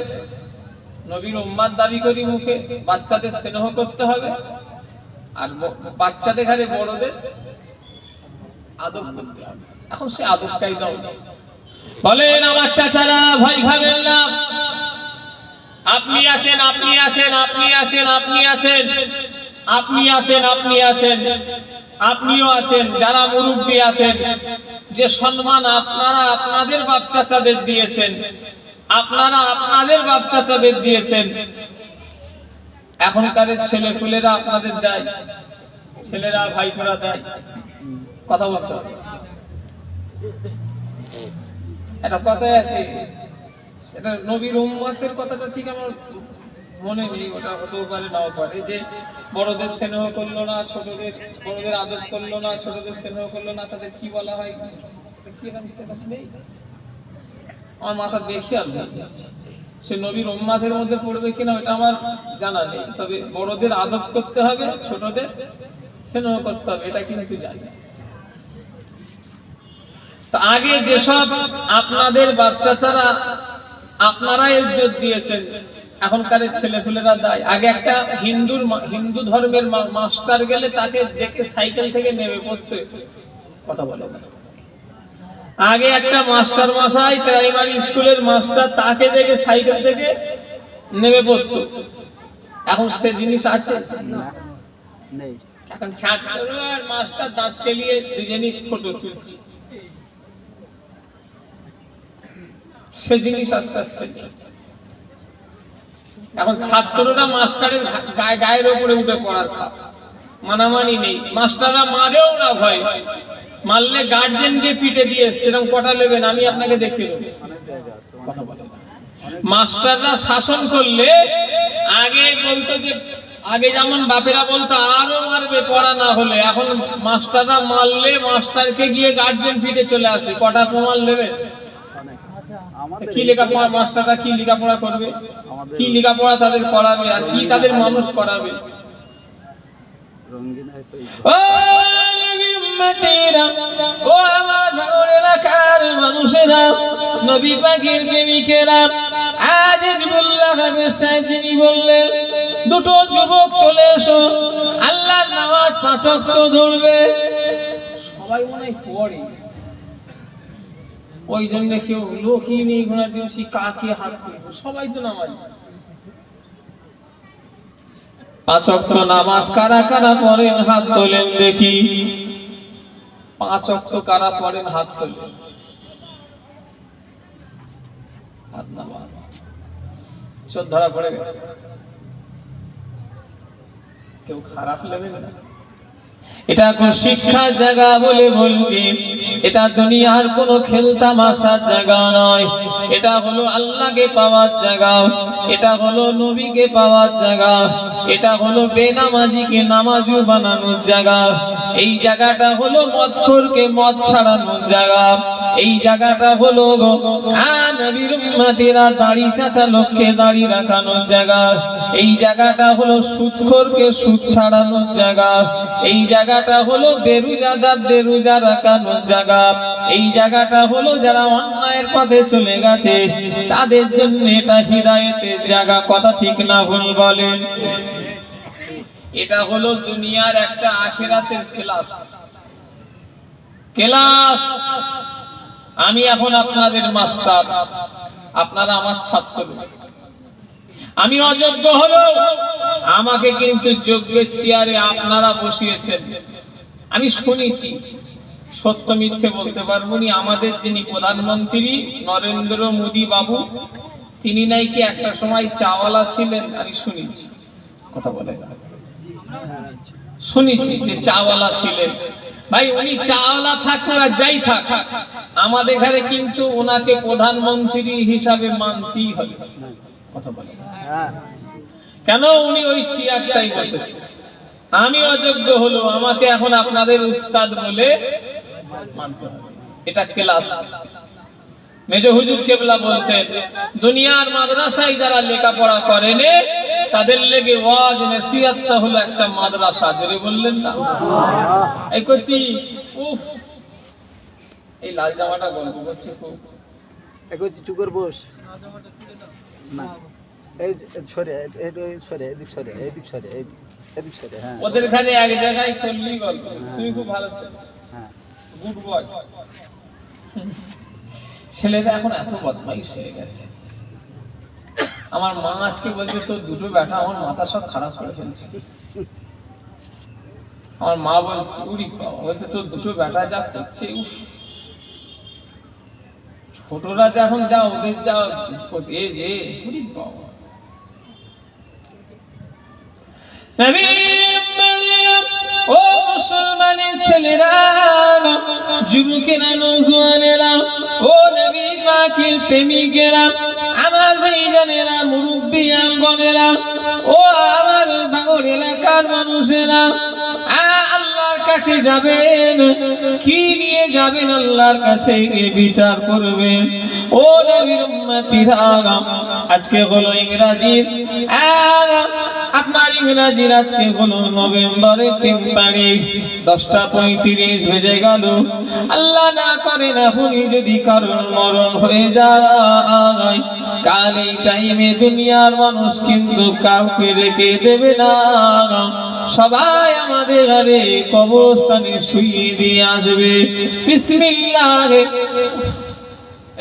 Speaker 1: নবীর উম্মত দাবি করি মুখে, বাচ্চাদের স্নেহ করতে হবে, আর বাচ্চাদের ঘরে বড়দের আদব করতে হবে। এখন সে আদবটাই দাও। বলেন আমার চাচারা, ভয় খাবেন না। আপনি আছেন, আপনি আছেন, আপনি আছেন, আপনি আছেন, আপনি আছেন, আপনি আছেন, আপনিও আছেন, যারা মুরব্বী আছেন, যে সম্মান আপনারা আপনাদের বাপ চাচাদের দিয়েছেন, আপনারা আপনাদের বাপ চাচাদের দিয়েছেন, এখনকার ছেলেপুলেরা আপনাদের দেয়, ছেলেরা ভাইপোরা দেয়। কথা বলতে হবে, একটা কথাই আছে, সেটা নবীর উম্মতের কথাটা ঠিক আমার মনে নেই, ওটা হতেও পারে নাও পারে, যে বড়দের স্নেহ করলো না, বড়দের আদর করলো না, ছোটদের স্নেহ করলো না, তাদের কি বলা হয়, কি নাম নেই আমার মাথা দেখে আর সে নবীর উম্মাদের মধ্যে পড়বে কিনা ওটা আমার জানা নেই, তবে বড়দের আদব করতে হবে, ছোটদের স্নেহ করতে হবে, এটা কিন্তু জানি। তো আগে যেসব আপনাদের বাচ্চারা আপনারা ইজ্জত দিয়েছেন, এখনকার ছেলেপুলেরা দেয়। আগে একটা হিন্দু ধর্মের মাস্টার গেলে তাকে দেখে সাইকেল থেকে নেমে পড়তে কথা বলে না। আগে একটা মাস্টার মশাই প্রাইমারি স্কুলের মাস্টার, তাকে দেখে সাইকেল থেকে নেমে পড়তো। এখন সে জিনিস আছে
Speaker 2: না, নেই।
Speaker 1: এখন ছাত্র আর মাস্টার দাঁত কেলিয়ে দুজনই ফটো তুলছে, সে জিনিস আস্তে আস্তে এখন ছাত্ররা মাস্টারের গায়ের উপরে উঠে পড়ার খা মানামানি নেই। মাস্টাররা মারেও না ভয়, মারলে গার্জেনকে পিটে দিয়ে এসছে, এরকম কটা নেবেন আমি আপনাকে দেখিয়ে দেবো।
Speaker 2: অনেক জায়গা আছে।
Speaker 1: কথা বলে মাস্টাররা শাসন করলে আগে বলতো যে, আগে যেমন বাপেরা বলতো আরো মারবে পড়া না হলে, এখন মাস্টাররা মারলে মাস্টারকে গিয়ে গার্জেন পিটে চলে আসে। কটা প্রমাণ নেবেন?
Speaker 2: অনেক। আমাদের
Speaker 1: কি লেখাপড়া মাস্টাররা কি লেখাপড়া করবে,
Speaker 2: আমাদের
Speaker 1: কি লেখাপড়া তাদের পড়াবে, আর কি তাদের মানুষ করাবে?
Speaker 2: রঙিন হয়তো
Speaker 1: ও নবীর উম্মতেরা, ও আমার ভাঙড় এলাকার মানুষেরা, নবী পাকের প্রেমিকেরা, আজ হিজবুল্লাহ হাফেজ সাহেব যিনি বললেন দুটো যুবক চলে এসো, আল্লাহর নামাজ 5 ওয়াক্ত ধরবে। সবাই মনে হয় পড়ে, ওই জন্য কেউ লোকই নেই ঘোড়ার দিবসী কাকে হাত তুলবো, সবাই তো নামাজ। 5 ওয়াক্ত নামাজ কারা কারা পড়েন হাত তোলেন দেখি। 5 ওয়াক্ত কারা পড়েন হাত তোলেন। হাত নামাজ চোখ ধরা পড়ে গেছে, কেউ খারাপ লেগে না। এটা কোন শিক্ষার জায়গা বলে বলছি, এটা দুনিয়ার কোন খেলতামাশার জায়গা নয়, এটা হলো আল্লাহকে পাওয়ার জায়গা, এটা হলো নবীকে পাওয়ার জায়গা, এটা হলো বেনামাজিকে নামাজু বানানোর জায়গা, এই জায়গাটা হলো মদখোরকে মদ ছাড়ানোর জায়গা, এই জায়গাটা হলো নবীর উম্মতেরা দাড়ি চাচা লোককে দাড়ি রাখানোর জায়গা, এই জায়গাটা হলো সুদখোরকে সুদ ছাড়ানোর জায়গা, এই জায়গাটা হলো বেরোজাদারদের রোজা রাখানোর জায়গা, এই জায়গাটা হলো যারা অন্যায়ের পথে চলে গেছে তাদের জন্য এটা হিদায়াতের জায়গা। কথা ঠিক না ভুল বলেন? এটা হলো দুনিয়ার একটা আখিরাতের ক্লাস। আমি এখন আপনাদের মাস্টার, আপনারা আমার ছাত্র। আমি অযোগ্য হলো, আমাকে কিন্তু যোগ্যের চেয়ারে আপনারা বসিয়েছেন। আমি শুনেছি, সত্য মিথ্যে বলতে পারবো না। আমাদের যিনি প্রধানমন্ত্রী নরেন্দ্র মোদী বাবু, তিনি নাকি একটা সময় চাওয়ালা ছিলেন, আমি শুনেছি। কথা বলে শুনেছি যে চাওয়ালা ছিলেন। ভাই উনি চাওয়ালা থাকুক আর যাই থাক, আমাদের ঘরে কিন্তু ওনাকে প্রধানমন্ত্রী হিসাবে মানতেই হবে। কথা বলে
Speaker 2: হ্যাঁ,
Speaker 1: কেন? উনি ওই চেয়ারটাই বসেছে। আমি অযোগ্য হলো, আমাকে এখন আপনাদের উস্তাদ বলে মানতে হবে। এটা ক্লাস। মেজো হুজুর কেবলা বলতেন, দুনিয়ার মাদ্রাসায় যারা লেখাপড়া করেনি তাদের লেগে ওয়াজ নসিহতটা হলো একটা মাদ্রাসা। জোরে বললেন না? এই করছি উফ, এই লাল জামাটা গল্প করছে খুব।
Speaker 2: এখন চুকর বস না, এই সরে, সরে এদিক সরে, এদিক সরে, এদিক সরে। হ্যাঁ,
Speaker 1: ওদের খালি এক জায়গায় করলি গল্প। তুমি খুব ভালো ছেলে,
Speaker 2: হ্যাঁ,
Speaker 1: গুড বয়। ছেলেরা এখন এত বদমাইশ হয়ে গেছে। আমার মা আজকে বলছে তোর দুটো বেটা, আমার মাথা সব খারাপ করে ফেলছে। আমার মা বলছে উরি বাবা, বলছে তোর দুটো বেটা যা করছে, উফ, ছোটরা যখন যা ওদের যা এ রে, উরি বাবা। ও মুসলমানের ছেলেরা, যুবকেরা, নওজোয়ানেরা, ও নবী পাকের প্রেমিকেরা, আমার আমার ভাইজানেরা, মুরব্বিয়ানগণেরা, ও আমার ভাঙর এলাকার মানুষেরা, আল্লাহর কাছে যাবেন, কি নিয়ে যাবেন? আল্লাহর কাছে গিয়ে বিচার করবেন। ও নবীর উম্মতিরা, আজকে হলো ইংরাজির আপনার ইংরাজির আজকে হলো নভেম্বরের 3 তারিখ, 10:35 বেজে গেল। আল্লাহ না করে এখনই যদি কারণ মরণ হয়ে যায়, কাল এই টাইমে দুনিয়ার মানুষ কিন্তু কাউকে রেখে দেবে না, সবাই আমাদের ঘরে কবরস্থানে শুইয়ে দিয়ে আসবে। বিসমিল্লাহ।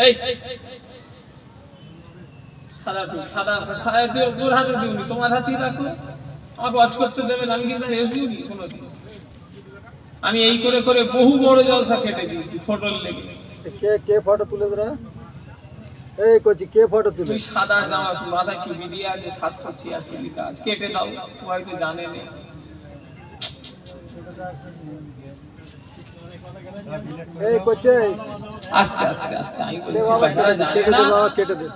Speaker 1: এই সাদা তোর হাতে দিবনি, তোমার হাতেই রাখো। আমাকে ওয়াজ করতে দেবেন, আমি কিন্তু রেস দিইনি কোনোদিন। আমি এই করে করে বহু বড় জলসা কেটে দিয়েছি ফটোর লেগে।
Speaker 2: কে ফটো তুলে ধরা? এই কচি, কে ফটো তুলে?
Speaker 1: তুই সাদা জামা, মাথায় টুপি দিয়ে আছে, 786 লিখা আছে, কেটে দাও। ও হয়তো জানে না।
Speaker 2: এই কচি,
Speaker 1: আস্তে আস্তে আস্তে আমি
Speaker 2: দে
Speaker 1: বলছি,
Speaker 2: বাবা,
Speaker 1: বাচ্চারা জানে
Speaker 2: কেটে
Speaker 1: না।
Speaker 2: দে বাবা, কেটে দে।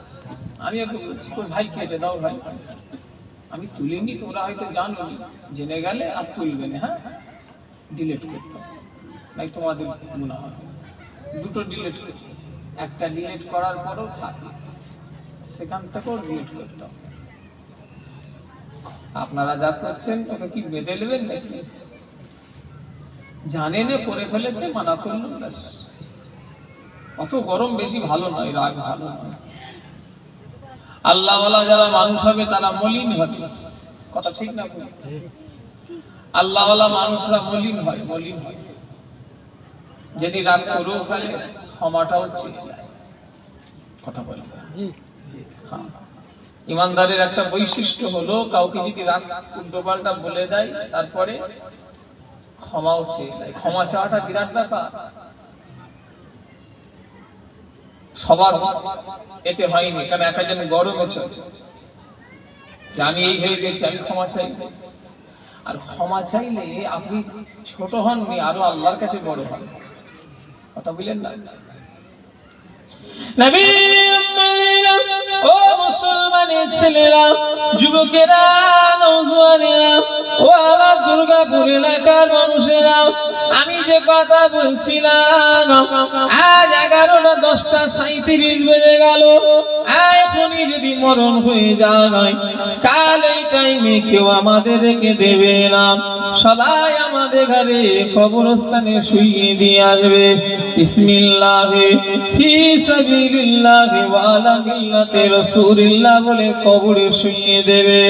Speaker 1: আমি ওকে বলছি, কোন ভাই কেটে দাও ভাই। আমি তুলিনি, তোমরা হয়তো জানো, জেনে গেলে আর তুলবে না। হ্যাঁ, ডিলিট করতে হবে, নাই তোমাদের গুনাহ হবে। দুটো ডিলিট করতে, একটা ডিলিট করার পরও থাকে, সেখান থেকেও ডিলিট করতে হবে। আপনারা যা করছেন ওকে কি বেঁধে নেবেন নাকি? জানে না করে ফেলেছে, মানা করলেন ব্যাস। অত গরম বেশি ভালো নয়, রাগ ভালো নয়। আল্লাহওয়ালা যারা মানুষ হবে তারা মলিন হবে, কথা ঠিক না? আল্লাহওয়ালা মানুষরা মলিন হয়, মলিন হয়। যদি রাগ করেও ফেলে, ক্ষমাটাও চেয়ে যায়। কথা বলে
Speaker 2: জি।
Speaker 1: হ্যাঁ, ইমানদারের একটা বৈশিষ্ট্য হলো, কাউকে যদি রাগ উল্টোপাল্টা বলে দেয়, তারপরে ক্ষমাও চেয়ে যায়। ক্ষমা চাওয়াটা বিরাট ব্যাপার। সবার এতে হয়নি, কারণ একজন গরম হচ্ছে যে আমি এই হয়ে গেছি, আমি ক্ষমা চাই। আর ক্ষমা চাইলে আপনি ছোট হননি, আরো আল্লাহর কাছে বড় হন। কথা বললেন না? নবী ও মুসলমানের ছেলেরা, যুবকেরা, নওজোয়ানেরা, ও আমার দুর্গাপুর এলাকার মানুষেরা, আমি যে কথা বলছিলাম, আজ 11টা 10:37 বেজে গেল। এখনই যদি মরণ হয়ে যায়, কাল এই টাইমে কেউ আমাদের রেখে দেবে না, সবাই আমাদের ঘরে কবরস্থানে শুইয়ে দিয়ে আসবে। বিসমিল্লাহ ফি সাবিলিল্লাহ ওয়া আলা মিল্লাতি রাসূলিল্লাহ বলে কবরে শুইয়ে দেবে।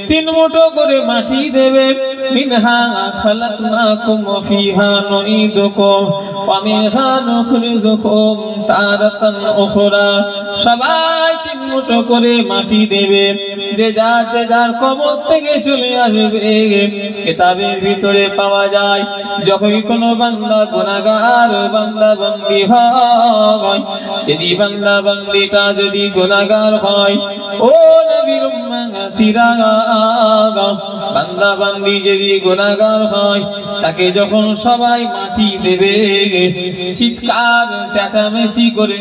Speaker 1: 3 মুঠো করে মাটি দেবে। মিনহা খালাকনাকুম ওয়া ফিহা নুঈদুকুম ওয়া মিনহা নুখরিজুকুম তারাতান উখরা। সবাই 3 মুঠো করে মাটি দেবে। যে যার কবর থেকে চলে আসবে। কিতাবের ভিতরে পাওয়া যায়, যখন কোনো বান্দা গুনাহগার বান্দা বান্দি হয়, যদি বান্দা বান্দিটা যদি গুনাহগার হয়, ও নবীর উম্মতিরা, বান্দা বান্দি যদি গুনাহগার হয়, তাকে যখন সবাই মাটি দেবে, চিৎকার চেঁচামেচি করে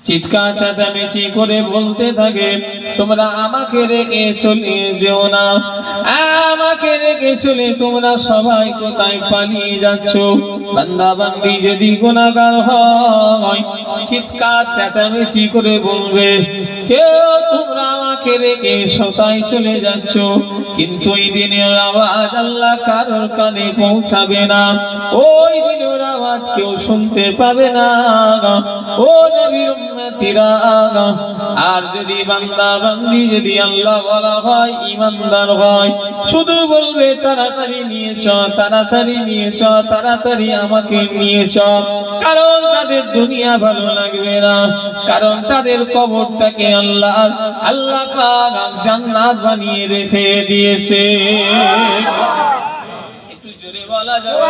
Speaker 1: চিৎকার চেঁচামেচি করে বলতে থাকে, তোমরা আমাকে রেখে চলে যেও না, আমাকে রেখে চলে তোমরা সবাই কোথায় পালিয়ে যাচ্ছ? বান্দা বান্দি যদি গুনাহগার হয়, চিৎকার চেঁচামেচি করে বলবে, কেউ তোমরা আমাকে রেখে কোথায় চলে যাচ্ছ? কিন্তু ওই দিনের আওয়াজ আল্লাহ কারোর কানে পৌঁছাবে না, ওই দিনের আওয়াজ কেউ শুনতে পাবে না। ও নবীর উম্মতিরা, আর যদি বান্দা বান্দি যদি আল্লাহ বলা হয়, ঈমানদার হয়, শুধু বলবে তাড়াতাড়ি নিয়ে চ, তাড়াতাড়ি নিয়ে চ, তাড়াতাড়ি আমাকে নিয়ে চ, কারণ তাদের দুনিয়া ভালো লাগবে না, কারণ তাদের কবরটাকে আল্লাহ পাক জান্নাত বানিয়ে রেখে দিয়েছে। একটু জোরে বলা যাবে?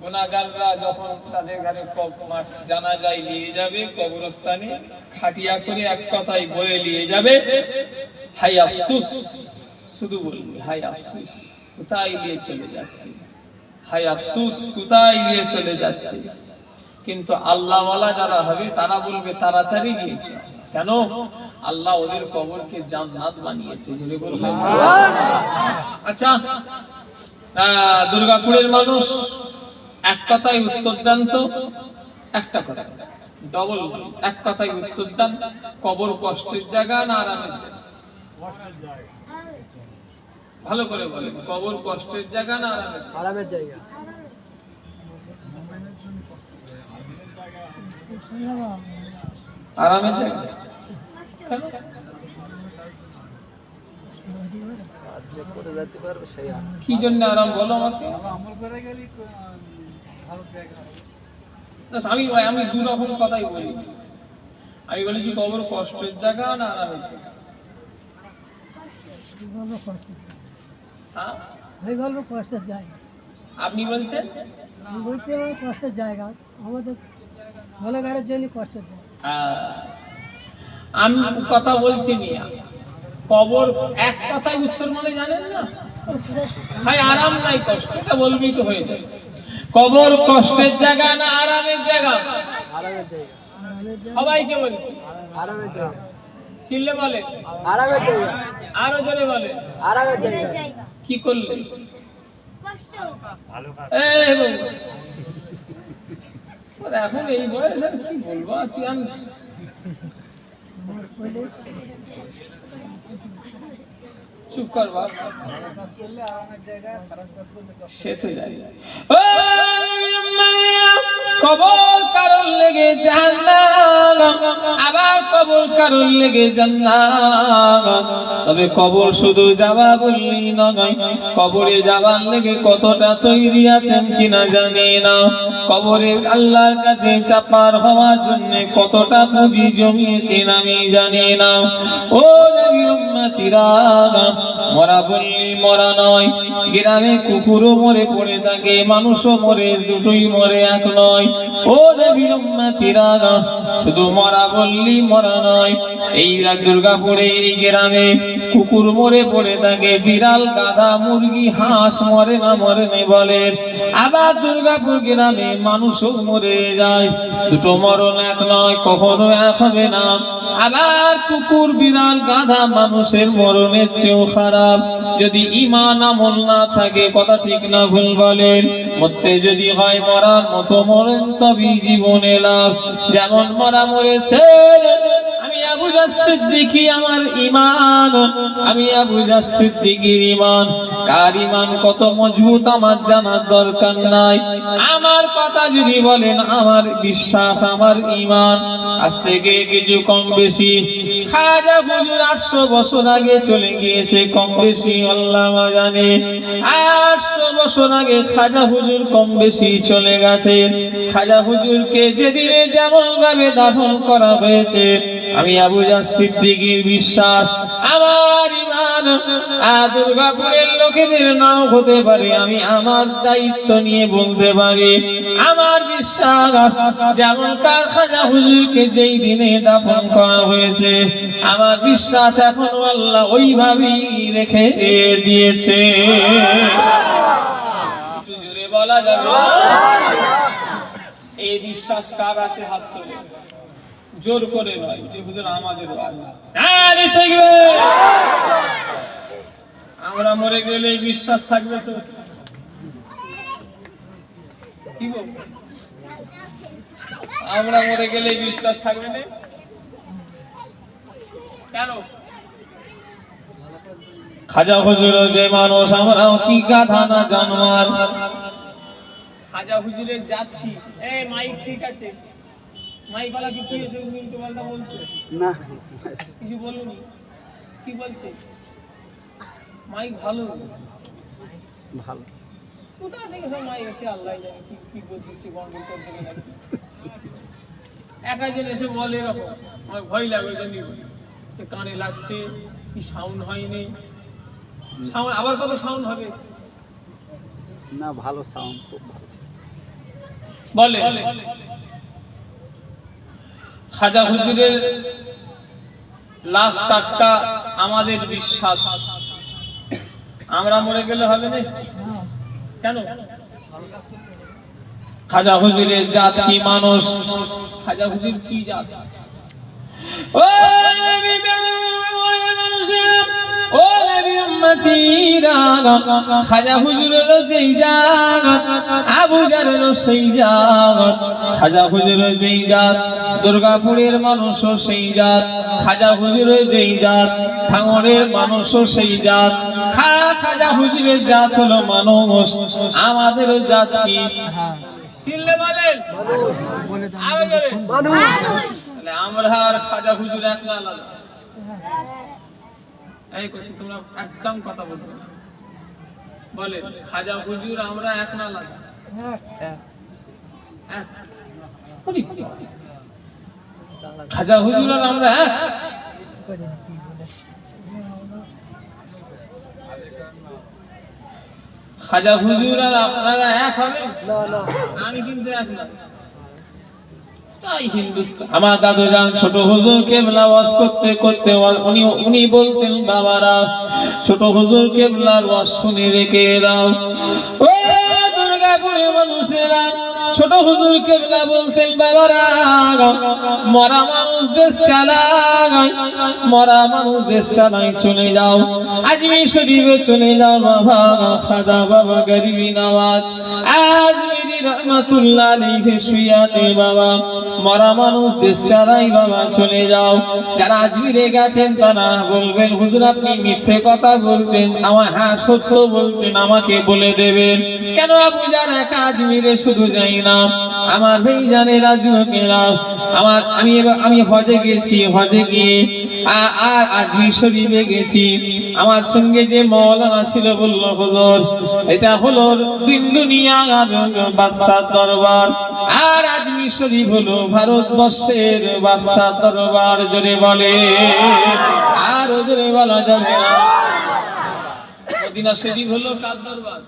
Speaker 1: গুনাহগাররা যখন তাদের ঘরে জানাজায় নিয়ে যাবে, কবরস্থানে খাটিয়া করে এক কথায় বয়ে নিয়ে যাবে, হায় আফসোস, শুধু বলবে হায় আফসোস, কোথায় নিয়ে চলে যাচ্ছে। হায় আফসোস, কোথায় গিয়ে চলে যাচ্ছে। কিন্তু আল্লাহওয়ালা যারা হবে তারা বলবে তাড়াতাড়ি গিয়েছে। কেন? আল্লাহ ওদের কবরকে জান্নাত বানিয়েছে। যদি বলবেন আচ্ছা, দুর্গাপুরের মানুষ এক কথায় উত্তর দেন তো, একটা কথা, ডবল এক কথায় উত্তর দেন। কবর কষ্টের জায়গা না আরামের জায়গা? ভালো করে বলেন, কবর কষ্টের জায়গা না আরামের জায়গা? আরামের জায়গা। কেন? কি জন্য আরাম বলো আমাকে। আমি দু রকম কথাই বলি। আমি বলেছি কবর কষ্টের জায়গা না আরামের জায়গা? আপনি বলছেন
Speaker 3: কষ্টের জায়গা, আমাদের গোলাগারের জন্য কষ্টের জায়গা।
Speaker 1: আমি কথা বলছি নিয়া, কবর এক কথায় উত্তর মানে জানেন না? ভাই আরাম নাই কষ্ট, এটা বলবি তো হয়ে যায়। কবর কষ্টের জায়গা না আরামের জায়গা?
Speaker 2: আরামের জায়গা।
Speaker 1: সবাইকে বলছি
Speaker 2: আরামের জায়গা।
Speaker 1: চিল্লে বলে
Speaker 2: আরামের জায়গা।
Speaker 1: আরো জোরে বলে
Speaker 2: আরামের জায়গা।
Speaker 1: কি করলে এখন এই বয়স আর কি বলবো। তুই চুপ কর বাপ, সে তো যাই। কবর কারণ লেগে জান্নাত, আবার কবর কারণ লেগে জান্নাত। তবে কবর শুধু যাওয়া বললি নয়, কবরে যাওয়ার লেগে কতটা তৈরি আছেন কিনা জানি না। কবরে আল্লাহর কাছে চাপার হওয়ার জন্য কতটা পুঁজি জমিয়েছেন আমি জানি না। ও নবীর উম্মতিরা, মরা বললি মরা নয়। গ্রামে কুকুরও মরে পড়ে থাকে, মানুষও মরে, দুটোই মরে, এক নয়। ও নবীর উম্মতিরা, শুধু মরা বললি মরা নয়। এই দুর্গাপুরে এই গ্রামে কুকুর মরে পড়ে থাকে, বিড়াল, গাধা, মুরগি, হাঁস মরে না, মরে নেই বলেন। আবার দুর্গাপুর গ্রামে মানুষও মরে যায়, দুটো মরণ এক নয়, কখনো এক হবে না। আবার কুকুর, বিড়াল, গাধা মানুষের মরণের চেয়েও খারাপ যদি ঈমান আমল না থাকে। কথা ঠিক না ভুল বলেন? মরতে যদি হয় মরার মতো মরেন, তবেই জীবনে লাভ। যেমন মরা মরেছে আমি আবু জার সিদ্দিকী, আমার ঈমান, আমি আবু জার সিদ্দিকীর ঈমান। কার ঈমান কত মজবুত আমার জানার দরকার নাই। আমার কথা যদি বলেন, আমার বিশ্বাস, আমার ঈমান আজ থেকে কিছু কম বেশি। খাজা হুজুর 800 বছর আগে চলে গিয়েছে, কম বেশি আল্লাহ জানে। 800 বছর আগে খাজা হুজুর কম বেশি চলে গেছে। খাজা হুজুরকে যেদিনে যেমন ভাবে দাফন করা হয়েছে, আমি আবু জার সিদ্দিকীর বিশ্বাস, আমার ঈমান দুর্গাপুরের লোকেদের নাও হতে পারে, আমি আমার দায়িত্ব নিয়ে বলতে পারি, আমার বিশ্বাস যেমন কার খাজা হুজুরকে যেই দিনে দাফন করা হয়েছে, আমার বিশ্বাস এখনো আল্লাহ ওইভাবেই রেখে দিয়েছে। একটু জোরে বলা যাবে? এই বিশ্বাস কার আছে? হাত তোলে। জোর করে নয়, যে হুজুর আমাদেরও আছে। আমরা মরে গেলে এই বিশ্বাস থাকবে তো? কি গো, আমরা মরে গেলে এই বিশ্বাস থাকবে না কেন? খাজা হুজুর যে মানুষ, আমরাও কি গাধা না জানোয়ার? খাজা হুজুরের জাত কি? এই মাইক ঠিক আছে? মাইক वाला কি কি এসে উল্টো পাল্টা বলছে
Speaker 2: না,
Speaker 1: কিছু বলুনি। কি বলছে? মাইক ভালো
Speaker 2: ভালো।
Speaker 1: কোথা থেকে সব মাইক এসে আল্লাহ জানে কি কি বলছে, গন্ডগোল করতে নাকি। একজন এসে বলে এরকম, আমার ভয় লাগে, জানি কানে লাগছে, কি সাউন্ড হয়নি। সাউন্ড আবার কত সাউন্ড হবে?
Speaker 2: না, ভালো সাউন্ড, খুব ভালো
Speaker 1: বলে। খাজা হুজুরের লাশ টাটকা আমাদের বিশ্বাস। আমরা মরে গেলে হবে না কেন? খাজা হুজুরের জাত কি মানুষ? খাজা হুজুর কি জাত? ও নবী মানুষেরা, ও নবী উম্মতিরা, খাজা হুজুরের যেই জাত, আবু জারের সেই জাত। খাজা হুজুরের যেই জাত, দুর্গাপুরের মানুষও সেই জাত। খাজা হুজুরের যেই জাত, ভাঙড়ের মানুষও সেই জাত। খাজা হুজুরের জাত হলো মানুষ, আমাদের জাত কি? চিনলে বলেন আরো জোরে। তাহলে আমরা আর খাজা হুজুর এক না আলাদা? এই করছি, তোমরা একদম কথা বলবে না। বলে খাজা হুজুর আমরা এক না আলাদা? এক। খাজা হুজুর আর আমরা এক? খাজা হুজুর আর আপনারা এক হবেন? আমি কিন্তু এক না। তাই হিন্দুস্তান আমার দাদু যান ছোট হুজুর কেবলা ওয়াজ করতে করতে উনি বলতেন, বাবারা ছোট হুজুর কেবলার ওয়াজ শুনে রেখে দাও। ও দুর্গাপুরের মানুষেরা, ছোট হুজুর কেবলা বলতেন, বাবারা মরা মানুষ দেশ চালায়, মরা মানুষ দেশ চালায়, চলে যাও আজমির শরীফে চলে যাও বাবা। খাজা বাবা গরিবি নওয়াজ আজমিরি রহমাতুল্লাহ আলাইহি শুয়াতে বাবা, মরা মানুষ দেশ চালাই বাবা, চলে যাও। যারা আজমিরে গেছেন তারা বলবেন, হুজুর আপনি মিথ্যে কথা বলছেন। আমার হ্যাঁ সত্য বলছেন, আমাকে বলে দেবেন কেন আবু জার একা আজমিরে শুধু যাই না, আমার ভাই জানেরা যুবকেরা, আমি হজে গেছি, হজে গিয়ে আর আজমির শরীফে গেছি। আমার সঙ্গে যে মাওলানা ছিল বলল, হুজুর এটা হলো দিন দুনিয়ার বাদশাহ দরবার, আর আজমির শরীফ হলো ভারতবর্ষের বাদশাহ দরবার। জোরে বলে, আর জোরে বলা যাবে না। মদিনা শরীফ হলো কার দরবার?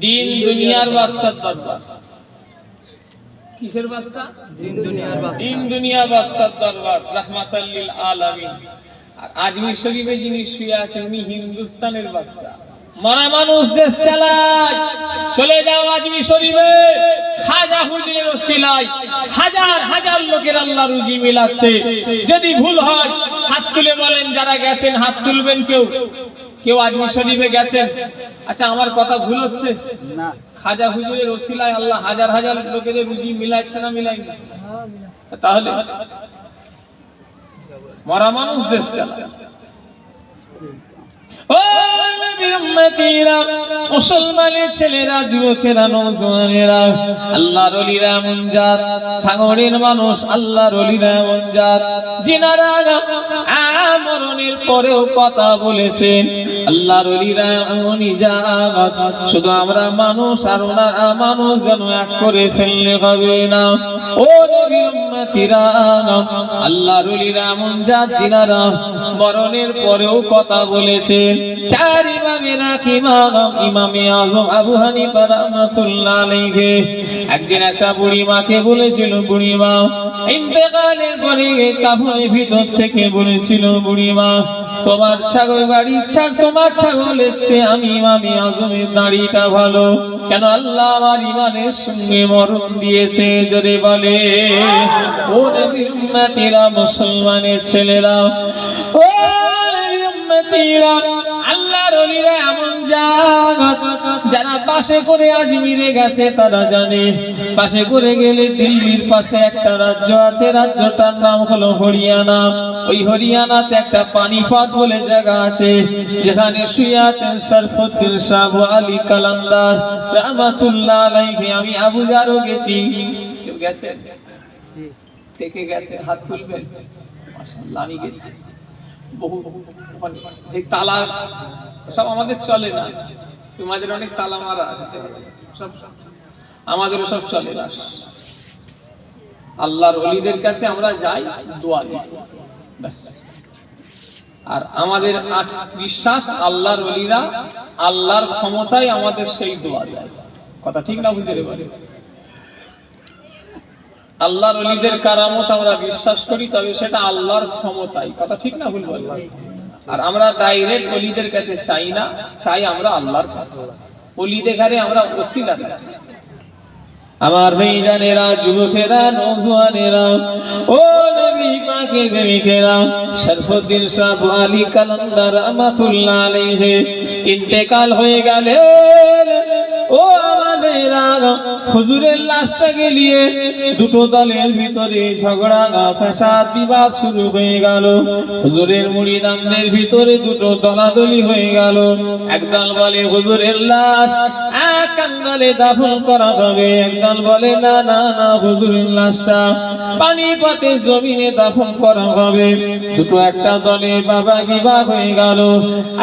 Speaker 1: দিন দুনিয়ার বাদশাহ দরবার। কিসের বাদশাহ? দিন দুনিয়ার বাদশাহ দরবার, রাহমাতাল লিল আলামিন। আর আজমির শরীফে যিনি শুয়ে আছেন উনি হিন্দুস্তানের বাদশাহ। মরা মানুষ দেশ চালায়, চলে যাও আজমির শরীফে। খাজা হুজুরের ওসিলায় হাজার হাজার লোকের আল্লাহ রুজি মিলাচ্ছে। যদি ভুল হয় হাত তুলে বলেন, যারা গেছেন হাত তুলবেন। কেউ আজমির শরীফে গেছেন? আচ্ছা আমার কথা ভুল হচ্ছে
Speaker 2: না,
Speaker 1: খাজা হুজুরের ওসিলায় আল্লাহ হাজার হাজার লোকের রুজি মিলাচ্ছে না মিলাইনি? তাহলে মরা মানুষ দেশ চালায়। ও নবী উম্মতিরা, মুসলমানের ছেলেরা, যুবকেরা, নওজওয়ানেরা, আল্লাহর ওলিরা এমন জাত, ভাঙড়ের মানুষ আল্লাহর ওলিরা এমন জাত, যিনারা মরণের পরেও কথা বলেছেন। আল্লাহর ওলিরা এমনই জাত, শুধু আমরা মানুষ আর ওনারা মানুষ যেন এক করে ফেললে হবে না। ও নবী উম্মতিরা, আল্লাহর ওলিরা এমন জাত যিনারা মরণের পরেও কথা বলেছেন। চার ইমামের এক ইমাম, ইমামে আযম আবু হানিফা রাহমাতুল্লাহ আলাইহি একদিন একটা বুড়ি মাকে বলেছিল, বুড়ি মা ইন্তেকালের পরে কাফনের ভিতর থেকে বলেছিল, বুড়ি মা তোমার ছাগল গাড়ি তোমার ছাগলের চেয়ে আমি ইমামে আযমের দাড়িটা ভালো। কেন? আল্লাহ আমার ইমানের সঙ্গে মরণ দিয়েছে। জোরে বলে, ও নবীর উম্মতিরা, মুসলমানের ছেলেরা, ও নবীর উম্মতিরা, আল্লাহর ওলিরা এমন জাত, যারা বাসে করে আজমিরে গেছে তারা জানে। বাসে করে গেলে দিল্লির পাশে একটা রাজ্য আছে, রাজ্যটার নাম হলো হরিয়ানা। ওই হরিয়ানাতে একটা পানিপথ বলে জায়গা আছে, যেখানে শুয়ে আছেন শরফুদ্দিন শাহ আলী কালান্দার রাহমাতুল্লাহ আলাইহি। আমি আবু জারও গেছি। কেউ গেছেন? থেকে গেছে হাত তুলবেন। মাশাআল্লাহ, আমি গেছি। বহু তালা সব আমাদের চলে না, তোমাদের অনেক তালা মারা আছে, সব আমাদের সব চলে না। আল্লাহর ওলিদের কাছে আমরা যাই, দোয়া দিই, ব্যাস। আর আমাদের বিশ্বাস আল্লাহর ওলিরা আল্লাহর ক্ষমতায় আমাদের সেই দোয়া দেয়। কথা ঠিক না? বুঝে বলে আল্লাহর ওলিদের কারামত আমরা বিশ্বাস করি, তবে সেটা আল্লাহর ক্ষমতায়। কথা ঠিক না? ভুল বললাম? আর আমরা ডাইরেক্ট ওলিদের কাছে চাই না, চাই আমরা আল্লাহর কাছে। অলি দেখারে আমরা ওসিলা দেখি। আমার ভাইজানেরা, যুবকেরা, নওজোয়ানেরা, ও নবী পাকের প্রেমিকেরা, শরফুদ্দীন শাহ আলী কালান্দার রহমাতুল্লাহ আলাইহি ইন্তেকাল হয়ে গেলেন। ও আমার ভাইরা, হুজুরের লাশটাকে নিয়ে দুটো দলের ভিতরে ঝগড়া ফাসাদ বিবাদ শুরু হয়ে গেল। হুজুরের মুরিদানদের ভিতরে দুটো দলাদলি হয়ে গেল। একদল বলে হুজুরের লাশ কান্দালে দাফন করা হবে, একদল বলে না না না, হুজুরের লাশটা পানিপথে জমিনে দাফন করা হবে। দুটো একটা দলে বাবা বিবাহ হয়ে গেল।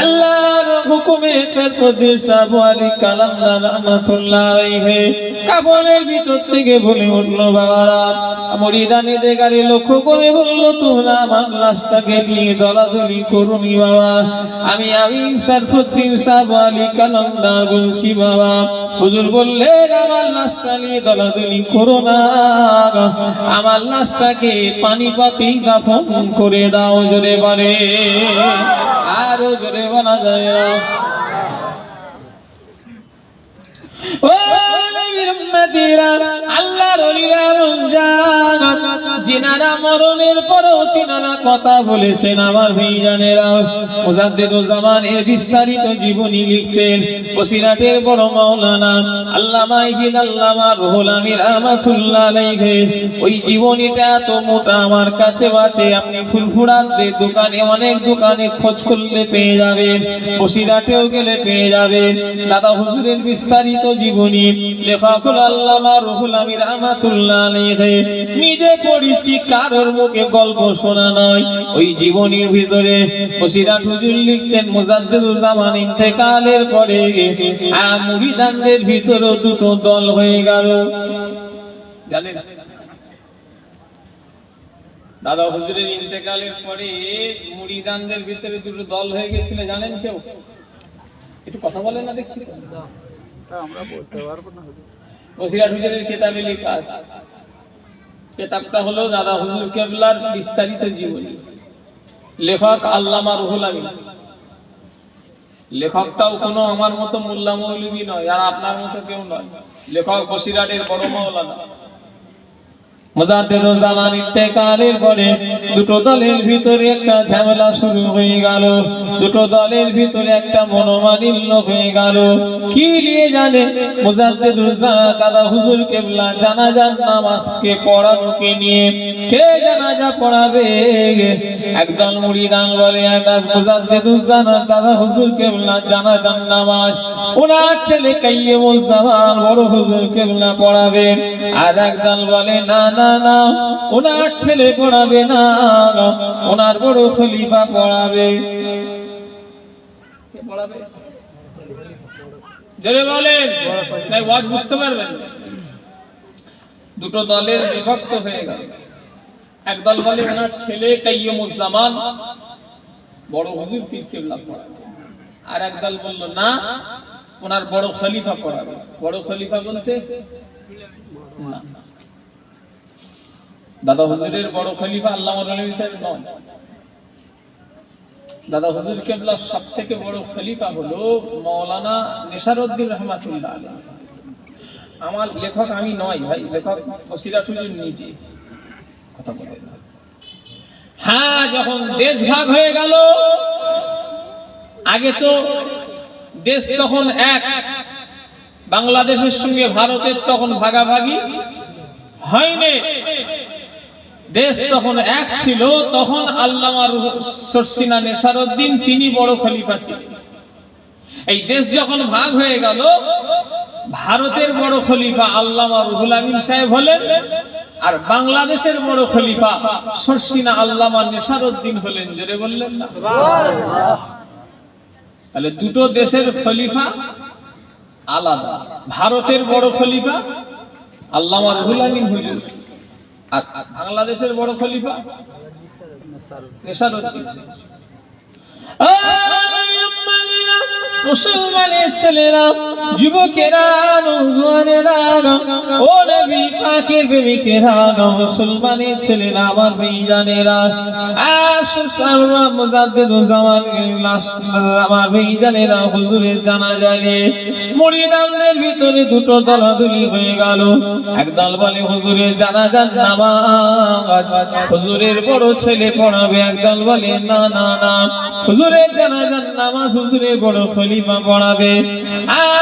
Speaker 1: আল্লাহর হুকুমে শরফুদ্দীন শাহ আলী কালান্দার রহমাতুল্লাহ আলাইহি কাফনের ভিতর থেকে বলে উঠলো, বাবারা, মুরিদানেদের গাড়ি লক্ষ্য করে বলল, তোমরা আমার লাশটাকে নিয়ে দলাদলি করুনি বাবা। আমি শরফুদ্দীন শাহ আলী কালান্দার বলছি বাবা। হুজুর বললেন, আমার লাশটা নিয়ে দলাদলি করো না, আমার লাশটাকে পানিপথেই দাফন করে দাও। জোরে বলে, আরো জোরে বলা যায় না। ও নবীর উম্মতিরা, আল্লাহর ওলিরা রমজান জিনারা মরণের পরও তিনারা কথা বলেছেন। আমার ভাইজানেরা, মুজাদ্দিদুল জামানের বিস্তারিত জীবনী লিখছেন বসিরহাটের বড় মাওলানা আল্লামা ইবনে আল্লামা রুহুল আমিন রহমাতুল্লাহ আলাইহি। ওই জীবনীটা তো মোটা আমার কাছে আছে, আপনি ফুলফুরাদের দোকানে, অনেক দোকানে খোঁজ করলে পেয়ে যাবেন, বসিরহাটেও গেলে পেয়ে যাবেন। দাদা হুজুরের বিস্তারিত জীবনী লেখক আল্লামা রুহুল আমিন রহমাতুল্লাহ আলাইহি। নিজে পড়েছি, কারোর মুখে গল্প শোনা নয়। ওই জীবনীর ভিতরে বসিরহাট হুজুর লিখছেন, মুজাদ্দিদুল জামান ইন্তেকালের পরে মুরিদানদের ভিতরে দুটো দল হয়ে গেল। জানেন, দাদা হুজুরের ইন্তেকালের পরে মুরিদানদের ভিতরে দুটো দল হয়ে গেছিল। জানেন কেউ? একটু কথা বলেন না, দেখছি
Speaker 2: আমরা বলতে পারবো না।
Speaker 1: বসিরহাট হুজুরের কিতাবে লেখা আছে। কিতাবটা হলো দাদা হুজুর কেবলার বিস্তারিত জীবনী, লেখক আল্লামা রুহুল আমিন। লেখকটাও কোনো আমার মতো মোল্লা মৌলবী নয়, আর আপনার মতো কেউ নয়। লেখক বসিরহাটের বড় মাওলানা। মুজাদ্দিদুল জামান ইন্তেকালের পরে দুটো দলের ভিতরে একটা ঝামেলা শুরু হয়ে গেল। দুটো দলের ভিতরে একটা মনোমালিন্য হয়ে গেল। কি নিয়ে জানেন? মুজাদ্দিদুল জামান দাদা হুজুর কেবলা জানাজার নামাজকে পড়ানোকে নিয়ে। কে জানাজা পড়াবে? একদল মুরিদান বলে, মুজাদ্দিদুল জামান দাদা হুজুর কেবলা জানাজার নামাজ ওনার ছেলে কাইয়ুমুজ জামান বড় হুজুর কেবলা পড়াবে। আর একদল বলে, না না না, ওনার ছেলে পড়াবে না, ওনার বড় খলিফা পড়াবে। কে পড়াবে? জোরে বলেন, তাই ওয়াজ বুঝতে পারবেন। দুটো দলের বিভক্ত হয়ে গেল। একদল বলে ওনার ছেলে কাইয়ুমুজ জামান বড় হুজুর পীর কেবলা পড়াবে। আর একদল বলল, না, ওনার বড় খলিফা পড়াবে। বড় খলিফা বলতে না, দাদা হুজুরের বড় খলিফা আল্লামা রুহুল সাহেব নয়। দাদা হুজুর কেবলা সবথেকে বড় খলিফা হলো মাওলানা নেশারউদ্দিন রহমাতুল্লাহ আলাইহি। আমার লেখক আমি নয় ভাই, লেখক বসিরহাট হুজুর নিজে কথা বলে। হ্যাঁ, যখন দেশ ভাগ হয়ে গেল, আগে তো দেশ তখন এক, বাংলাদেশের সঙ্গে ভারতের তখন ভাগাভাগি হয়নি, দেশ তখন এক ছিল। তখন আল্লামা শর্ষিনা নেশারউদ্দিন তিনি বড় খলিফা ছিলেন। এই দেশ যখন ভাগ হয়ে গেল, ভারতের বড় খলিফা আল্লামা রুহুল আমিন সাহেব হলেন, আর বাংলাদেশের বড় খলিফা শর্ষিনা আল্লামা নেশারউদ্দিন হলেন। জোরে বললেন না? তাহলে দুটো দেশের খলিফা আলাদা। ভারতের বড় খলিফা আল্লামা রুহুল আমিন হুজুর, আর বাংলাদেশের বড় খলিফা নেশারউদ্দিন। মুসলমানের ছেলেরা, যুবকেরা, নওজোয়ানেরা, ও নবী পাকের প্রেমিকেরা, মুসলমানের ছেলেরা, আমার ভাইজানেরা, আসসালামু মুজাদ্দিদুজ্জামান, আমার ভাইজানেরা, হুজুরের জানাজা নিয়ে মুরিদানদের ভিতরে দুটো দলাদলি হয়ে গেল। একদল বলে হুজুরের জানাজার নামাজ হুজুরের বড় ছেলে পড়াবে, একদল বলে না না না, হুজুরের জানাজার নামাজ হুজুরের বড় খলিফা পড়াবে।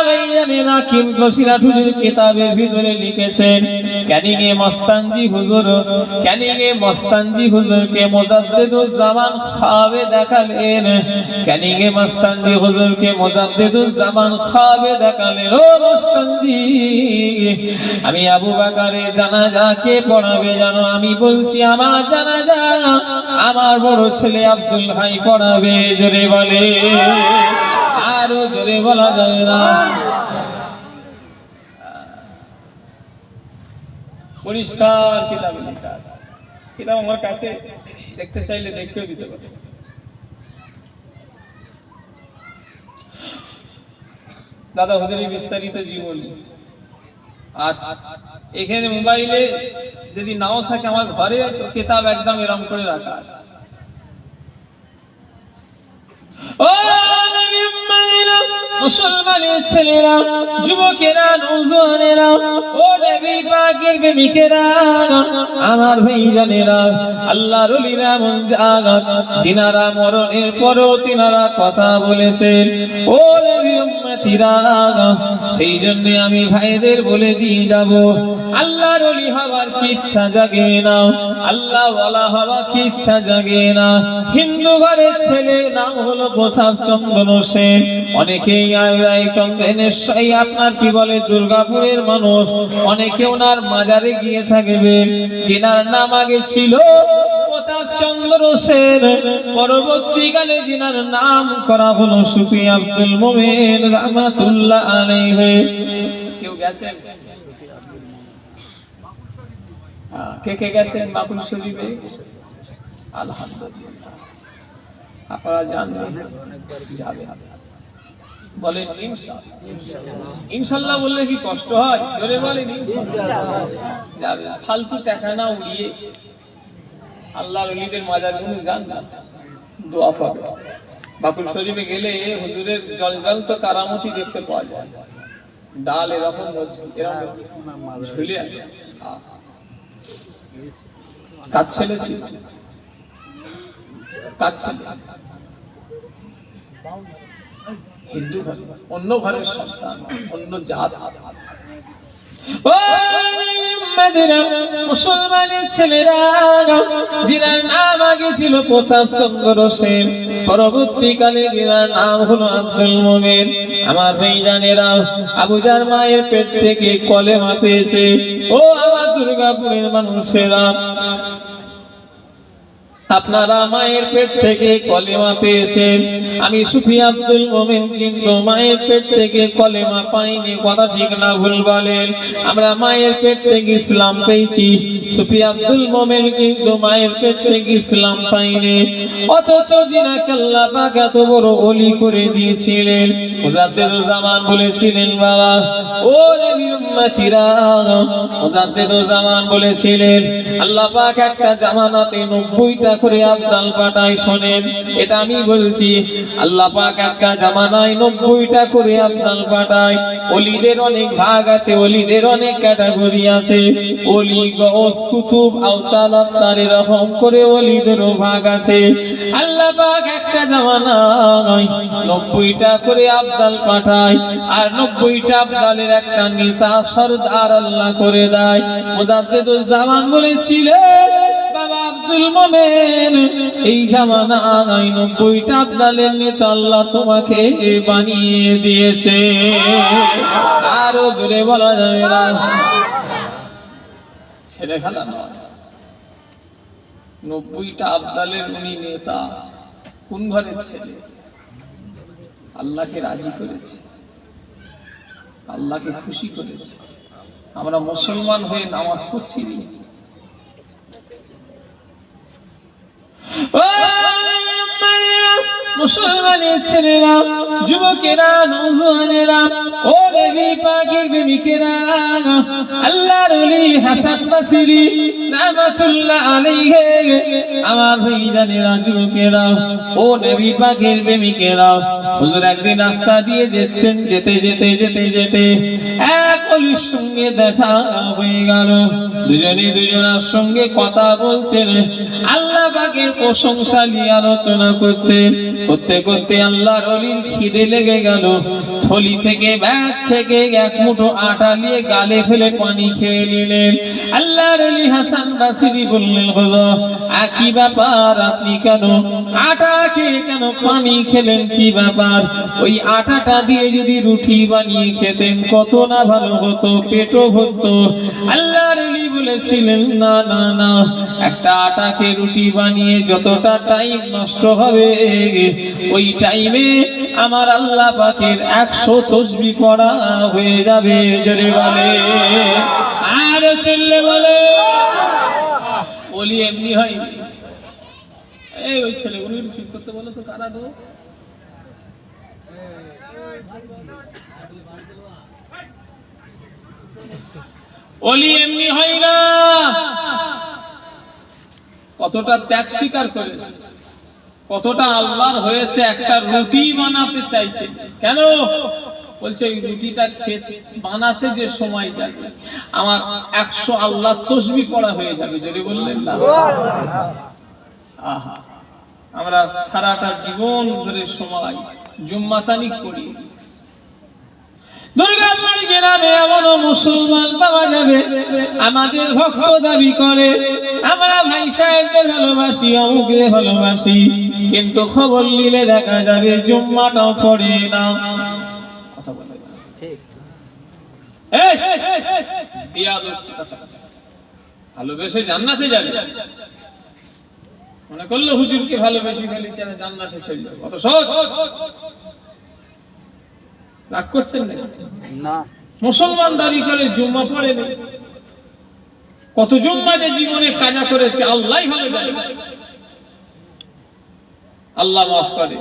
Speaker 1: ভাইজানেরা, কিম বসিরাট হুজুর কিতাবের ভিতরে লিখেছেন, ক্যানিংয়ে মস্তানজি হুজুর, ক্যানিংয়ে মস্তানজি হুজুরকে মুজাদ্দিদুজ্জামান খাবে দেখালেন, ক্যানিংয়ে মস্তানজি হুজুরকে মুজাদ্দিদুজ্জামান খাবে দেখালেন। ও মস্তানজি, আমি আবু বকরের জানাজা কে পড়াবে জানো? আমি বলছি আমার জানাজা আমার বড় ছেলে আব্দুল হাই পড়াবে। জোরে বলে, আরো জোরে বলা যাবে না। পরিষ্কার কিতাবে লেখা আছে, কিতাব আমার কাছে, দেখতে চাইলে দেখেও দিতে পারে। দাদা হুজুরের বিস্তারিত জীবনী আজ এখানে মোবাইলে যদি নাও থাকে, আমার ঘরে কিতাব একদম এরম করে রাখা আছে। ও মুসলমানের ছেলেরা, যুবকেরা, নওজোয়ানেরা, ও নবী পাকের প্রেমিকেরা, আমার ভাইজানেরা, আল্লাহর ওলিরা, মন জাগাত যিনারা মরণের পরেও তিনারা কথা বলেছেন। ও নবী উম্মতিরা, সেই জন্য আমি ভাইদের বলে দিয়ে যাব, আল্লাহর ওলি হওয়ার কি ইচ্ছা জাগে না, আল্লাহ ওয়ালা হওয়ার কি ইচ্ছা জাগে না। হিন্দু ঘরের ছেলে, নাম হলো প্রতাপ চন্দ্র সেন, অনেকেই আপনার কি বলে দুর্গাপুরের মানুষ, অনেকে ওনার মাজারে গিয়ে থাকবে, যিনার নাম আগে ছিল প্রতাপ চন্দ্র সেন, পরবর্তীকালে যিনার নাম করা হলো সুফি আব্দুল মোমেন রাহমাতুল্লাহ আলাইহি। কেউ গেছেন? কে কে গেছেন বাকুল শরীফে? আলহামদুলিল্লাহ, আপনারা জানবেন, যাবে বলেন ইনশাআল্লাহ। ইনশাআল্লাহ বললে কি কষ্ট হয়? জোরে বলেন ইনশাআল্লাহ। যাবে, ফালতু টাকা না উড়িয়ে আল্লাহর ওলিদের মাজারগুলো যান না, দোয়া পাবে। বাকুল শরীফে গেলে হুজুরের জলজন্ত কারামতি দেখতে পাওয়া যায়। ডাল এরকম ঝুলে আছে, কাজ ছেলে ছিল, কাজ ছেলে, হিন্দু ঘর, অন্য ঘরের সন্তান, অন্য জাত। মুসলমানের ছেলেরা, যিনার নাম আগে ছিল প্রতাপ চন্দ্র সেন, পরবর্তীকালে যিনার নাম হলো আব্দুল মোমেন, আমার ভাইজানেরা, আবুজার মায়ের পেট থেকে কলেমা পেয়েছে। ও আমার দুর্গাপুরের মানুষেরা, আপনারা মায়ের পেট থেকে কলেমা পেয়েছেন, আমি সুফি আব্দুল মোমেন কিন্তু মায়ের পেট থেকে কলেমা পাইনি, কথা ঠিক না ভুল বলেন? আমরা মায়ের পেট থেকে ইসলাম পেয়েছি, সুফি আব্দুল মোমেন কিন্তু মায়ের পেট থেকে ইসলাম পাইনি। অথচ যিনাকে আল্লাহ পাক এত বড় ওলি করে দিয়েছিলেন, মুজাদ্দিদুজ্জামান বলেছিলেন, বাবা ও নবীর উম্মতিরা, মুজাদ্দিদুজ্জামান বলেছিলেন আল্লাহ পাক একটা জামানাতে 90টা করে আবদাল পাঠায়। শোনেন, এটা আমি বলছি, আল্লাহ পাক একটা জামানায় 90টা করে আবদাল পাঠায়। ওলিদের অনেক ভাগ আছে, ওলিদের অনেক ক্যাটাগরি আছে, ওলি, গওস, কুতুব, আওতাল, আত্তার, এরকম করে ওলিদেরও ভাগ আছে। আল্লাহ পাক একটা জামানায় 90টা করে আবদাল পাঠায়, আর 90টা আবদালের একটা নেতা সরদার আল্লাহ করে দেয়। মুজাদ্দিদুজ্জামান বলেছিলেন, বাবা আব্দুল মোমেন, এই জামানায় 90টা আবদালের নেতা আল্লাহ তোমাকে বানিয়ে দিয়েছে। আরো জোরে বলা যাবে না, ছেলে খেলা নয়। 90টা আবদালের উনি নেতা, কোন ঘরের ছেলে? আল্লাহকে রাজি করেছে, আল্লাহকে খুশি করেছে। আমরা মুসলমান হয়ে নামাজ পড়ছি না, মুসলমানের ছেলেরা, যুবকেরা, নওজোয়ানেরা, ও নবী পাকের প্রেমিকেরা, আল্লাহর ওলি হাসান বসরি রাহমাতুল্লাহ আলাইহি, আমার ভাইজানেরা, যুবকেরা, ও নবী পাকের প্রেমিকেরা, হুজুর একদিন রাস্তা দিয়ে যাচ্ছেন, যেতে যেতে যেতে যেতে এক ওলির সঙ্গে দেখা হয়ে গেল। দুজনে দুজনের সঙ্গে কথা বলছেন, আল্লাহ পাকের প্রশংসা নিয়ে আলোচনা করছেন। করতে করতে আল্লাহর ওলির খিদে লেগে গেল। থলি থেকে, ব্যাগ থেকে এক মুঠো আটা নিয়ে গালে ফেলে পানি খেয়ে নিলেন। আল্লাহর ওলি হাসান বসরি বললেন, হুজুর কি ব্যাপার, আপনি কেন আটা খেয়ে কেন পানি খেলেন, কি ব্যাপার? ওই আটাটা দিয়ে যদি রুটি বানিয়ে খেতেন কত না ভালো হতো, পেটও ভরতো। আল্লাহর ওলি বলেছিলেন, না না না, একটা আটাকে রুটি বানিয়ে যতটা টাইম নষ্ট হবে, ওই টাইমে আমার আল্লাহ পাকের 100 তাসবিহ পড়া হয়ে যাবে। জোরে বলে, আর চললে বলে। ওলি এমনি হয়নি। এই ওই ছেলেগুলো চুপ করতে বলো তো, কারা গো? ওলি এমনি হয় না। কতটা ত্যাগ স্বীকার করেছে, কতটা আল্লাহর হয়েছে। একটা রুটি বানাতে চাইছে, কেন বলছে এই রুটিটা খেতে বানাতে যে সময় যাবে, আমার 100 আল্লাহ তাসবিহ পড়া হয়ে যাবে। যদি বললেন না, আহা, আমরা সারাটা জীবন ধরে সময় জুম্মাতানি করি। দুর্গাপুর গ্রামে এমনও মুসলমান পাওয়া যাবে, আমাদের ভক্ত দাবি করে আমরা ভাই সাহেবদের ভালোবাসি, অমুকদের ভালোবাসি, কিন্তু খবর নিলে দেখা যাবে জুম্মাটাও পড়ে না। কথা বলে না,
Speaker 2: ঠিক।
Speaker 1: এই বিয়াদব কথা। ভালোবেসে জান্নাতে যাবে মনে করলো, হুজুরকে ভালোবেসে গেলে কেন জান্নাতে চলে যাবে? কত সহজ। রাগ করছেন না? মুসলমান দাবি করে জুম্মা পড়ে না। কত জুম্মা যে জীবনে কাজা করেছে আল্লাহই ভালো জানে। আল্লাহ মাফ করে।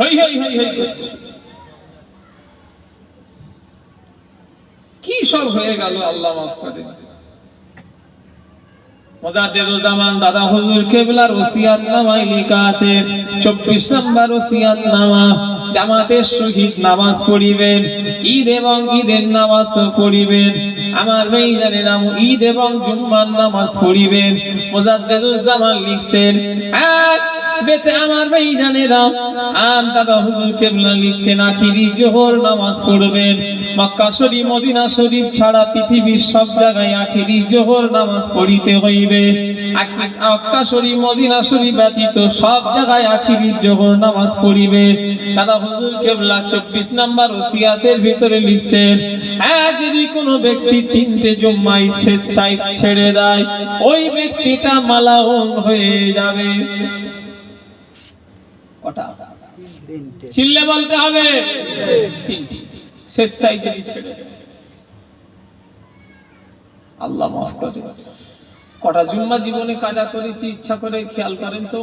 Speaker 1: হই হই হই হই করছে, কি সব হয়ে গেল, আল্লাহ মাফ করে। মুজাদ্দিদুজ্জামান দাদা হুজুর কেবলার ওসিয়াতনামায় লেখা আছে, 24 নম্বর ওসিয়াতনামা, জামাতের সহিত নামাজ পড়িবেন, ঈদ এবং ঈদের নামাজ পড়িবেন। আমার ভাইজানেরা, ঈদ এবং জুম্মার নামাজ পড়িবেন। মুজাদ্দিদুজ্জামান লিখছেন, আর বেতে আমার ভাইজানেরা, আর দাদা হুজুর কেবলা লিখছেন, আখিরি জোহর নামাজ পড়বেন। মক্কা শরীফ, মদিনা শরীফ ছাড়া পৃথিবীর সব জায়গায় আখিরি জোহর নামাজ পড়িতে হইবে। মক্কা শরীফ, মদিনা শরীফ ব্যতীত সব জায়গায় আখিরি জোহর নামাজ পড়িবে। দাদা হুজুর কেবলা 24 নম্বর ওসিয়াতের ভিতরে লিখছেন, যদি কোনো ব্যক্তি 3টে জুম্মায় স্বেচ্ছায় ছেড়ে দেয়, ওই ব্যক্তিটা মালাউন হয়ে যাবে। কটা?
Speaker 2: 3টে।
Speaker 1: চিল্লে বলতে হবে, 3টি। স্বেচ্ছায় যদি ছেড়ে দেয়, আল্লাহ মাফ করে। কটা জুম্মা জীবনে কাজা করেছি ইচ্ছা করে, খেয়াল করেন তো।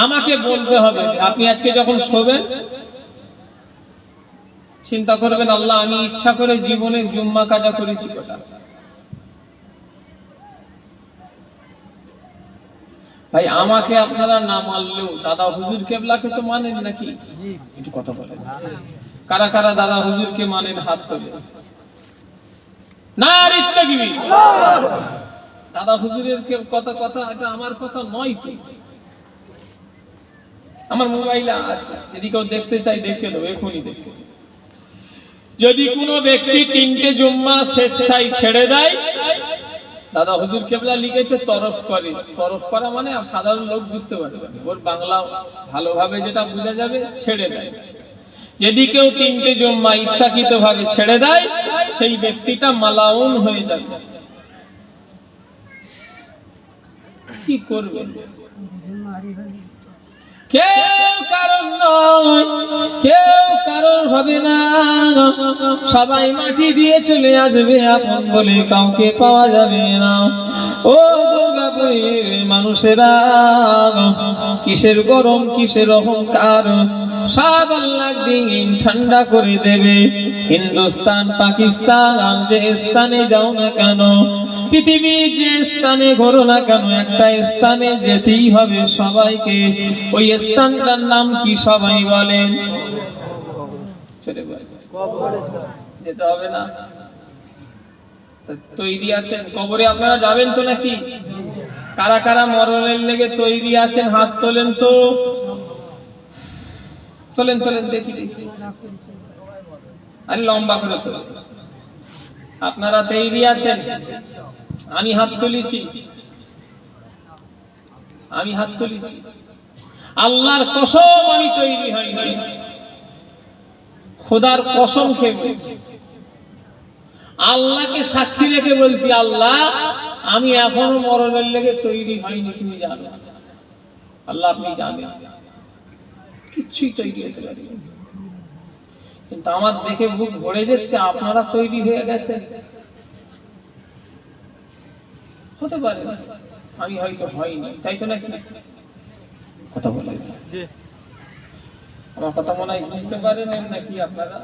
Speaker 1: আমাকে বলতে হবে, আপনি আজকে যখন শোবেন চিন্তা করবেন, আল্লাহ আমি ইচ্ছা করে জীবনে জুম্মা কাজা করেছি কটা। ভাই আমাকে আপনারা না মানলেও দাদা হুজুর কেবলাকে তো মানেন নাকি? একটু কথা বলেন, কারা কারা দাদা হুজুরকে মানেন? হাত তোলে। নারে তাকবীর। দাদা হুজুরের কথা কথা, এটা আমার কথা নয় তো। আমার মোবাইলে আছে, যদি কেউ দেখতে চাই দেখে দেবো, এখনই দেখে দেবো। যদি কোনো ব্যক্তি 3টে জুম্মা স্বেচ্ছায় ছেড়ে দেয়, দাদা হুজুর কেবলা লিখেছে তরফ করে। তরফ করা মানে সাধারণ লোক বুঝতে পারবে, ওর বাংলা ভালোভাবে যেটা বোঝা যাবে, ছেড়ে দেয়। যদি কেউ 3টে জুম্মা ইচ্ছাকৃত ভাবে ছেড়ে দেয়, সেই ব্যক্তিটা মালাউন হয়ে যাবে। কি করবে? কেউ কারণ নয়, কেউ কারণ হবে না, সবাই মাটি দিয়ে চলে আসবে, আপন বলে কাউকে পাওয়া যাবে না। ও দুর্গাপুর দুর্গাপুরের মানুষেরা কিসের গরম কিসের অহংকার, সব আল্লাহ দিন ঠান্ডা করে দেবে। হিন্দুস্তান পাকিস্তান যে স্থানে যাও না কেন, পৃথিবীর যে স্থানে ঘোরো না কেন, একটা স্থানে যেতেই হবে সবাইকে। ওই স্থানটার নাম কি সবাই বলেন? চলে বলেন। যেতে হবে না? তৈরি আছেন? কবরে আপনারা যাবেন তো নাকি? কারা কারা মরণের লেগে তৈরি আছেন হাত তোলেন তো। তোলেন তোলেন দেখি দেখি, আরে লম্বা করে তোলেন। আপনারা তৈরি আছেন? আমি হাত তুলেছি, আমি হাত তুলেছি। আল্লাহর কসম আমি তৈরি হই নাই, খোদার কসম খেয়ে বলছি, আল্লাহকে সাক্ষী রেখে বলছি, আল্লাহ আমি এখনো মরণের লেগে তৈরি হয়নি, তুমি জানো। আল্লাহ আপনি জানেন, কিচ্ছুই তৈরি হতে পারি, কিন্তু আমার দেখে বুক ভরে যাচ্ছে আপনারা তৈরি হয়ে গেছেন। হতে পারে আমি হয়তো হয়নি, তাই তো নাকি? কথা বলেন, আমার কথা মনে হয় বুঝতে পারেন নাকি আপনারা?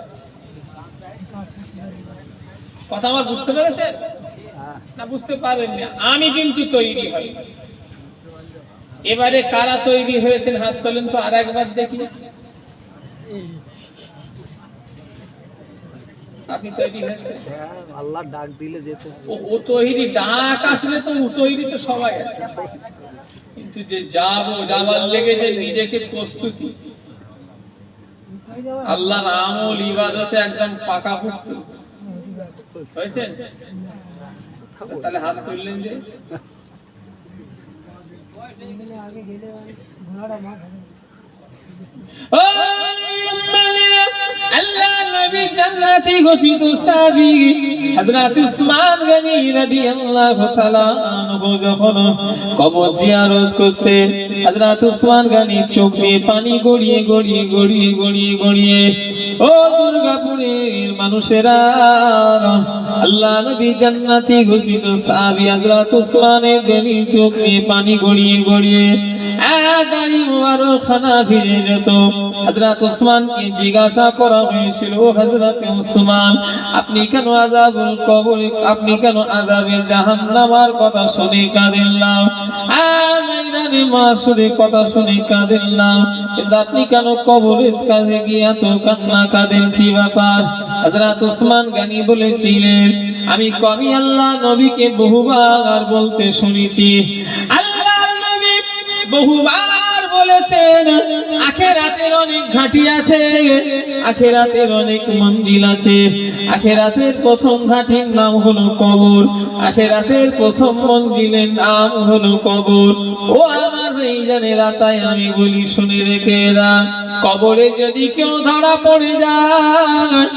Speaker 1: কথা আমার বুঝতে পেরেছেন না বুঝতে পারেননি? আমি কিন্তু তৈরি হই। এবারে কারা তৈরি হয়েছেন হাত তোলেন তো আর একবার দেখি। আপনি তৈরি হয়েছেন?
Speaker 2: আল্লাহ ডাক দিলে যেতে।
Speaker 1: ও তৈরি, ডাক আসলে তো তৈরি তো সবাই আছে, কিন্তু যে যাবার লেগে যে নিজেকে প্রস্তুতি, আল্লাহর আমল ইবাদতে একদম পাকাপোক্ত হয়েছেন, তাহলে হাত তুললেন যে।
Speaker 3: আগে গেলে ঘোড়াটা মাঠ
Speaker 1: আল্লাহ নবী জান্নাতি ঘোষিত সাহাবী হযরত উসমান গনি রাদিয়াল্লাহু তাআলা আনহু যখন কবর জিয়ারত করতে, হযরত উসমান গনি চোখ দিয়ে পানি গড়িয়ে গড়িয়ে গড়িয়ে গড়িয়ে গড়িয়ে, ও দুর্গাপুরের মানুষেরা, আল্লাহ নবী জান্নাতি ঘোষিত সাহাবী হযরত উসমানের গনি চোখ দিয়ে পানি গড়িয়ে গড়িয়ে দাড়ি মোবারক খানা ফিরে যেত। হযরত উসমানকে জিজ্ঞাসা করা হয়েছিল, হযরত উসমান আপনি কেন আযাবুল কবরে, আপনি কেন আযাবে জাহান্নামের কথা শুনে কাঁদেন না, ময়দানে মাশরে কথা শুনে কাঁদেন না, কিন্তু আপনি কেন কবরের কাছে গিয়ে এত কান্না কাঁদেন, কি ব্যাপার? হযরত উসমান গনি বলেছিলেন, আমি আল্লাহ নবীকে বহুবার বলতে শুনেছি, আল্লাহর নবী বহুবার বলেছেন আখিরাতের অনেক ঘাঁটি আছে, আখিরাতের অনেক মঞ্জিল আছে, আখিরাতের প্রথম ঘাঁটির নাম হলো কবর, আখিরাতের প্রথম মঞ্জিলের নাম হলো কবর। ও আমার ভাইজানেরা, তাই আমি বলি শুনে রেখে দাও, কবরে যদি কেউ ধরা পড়ে যায়,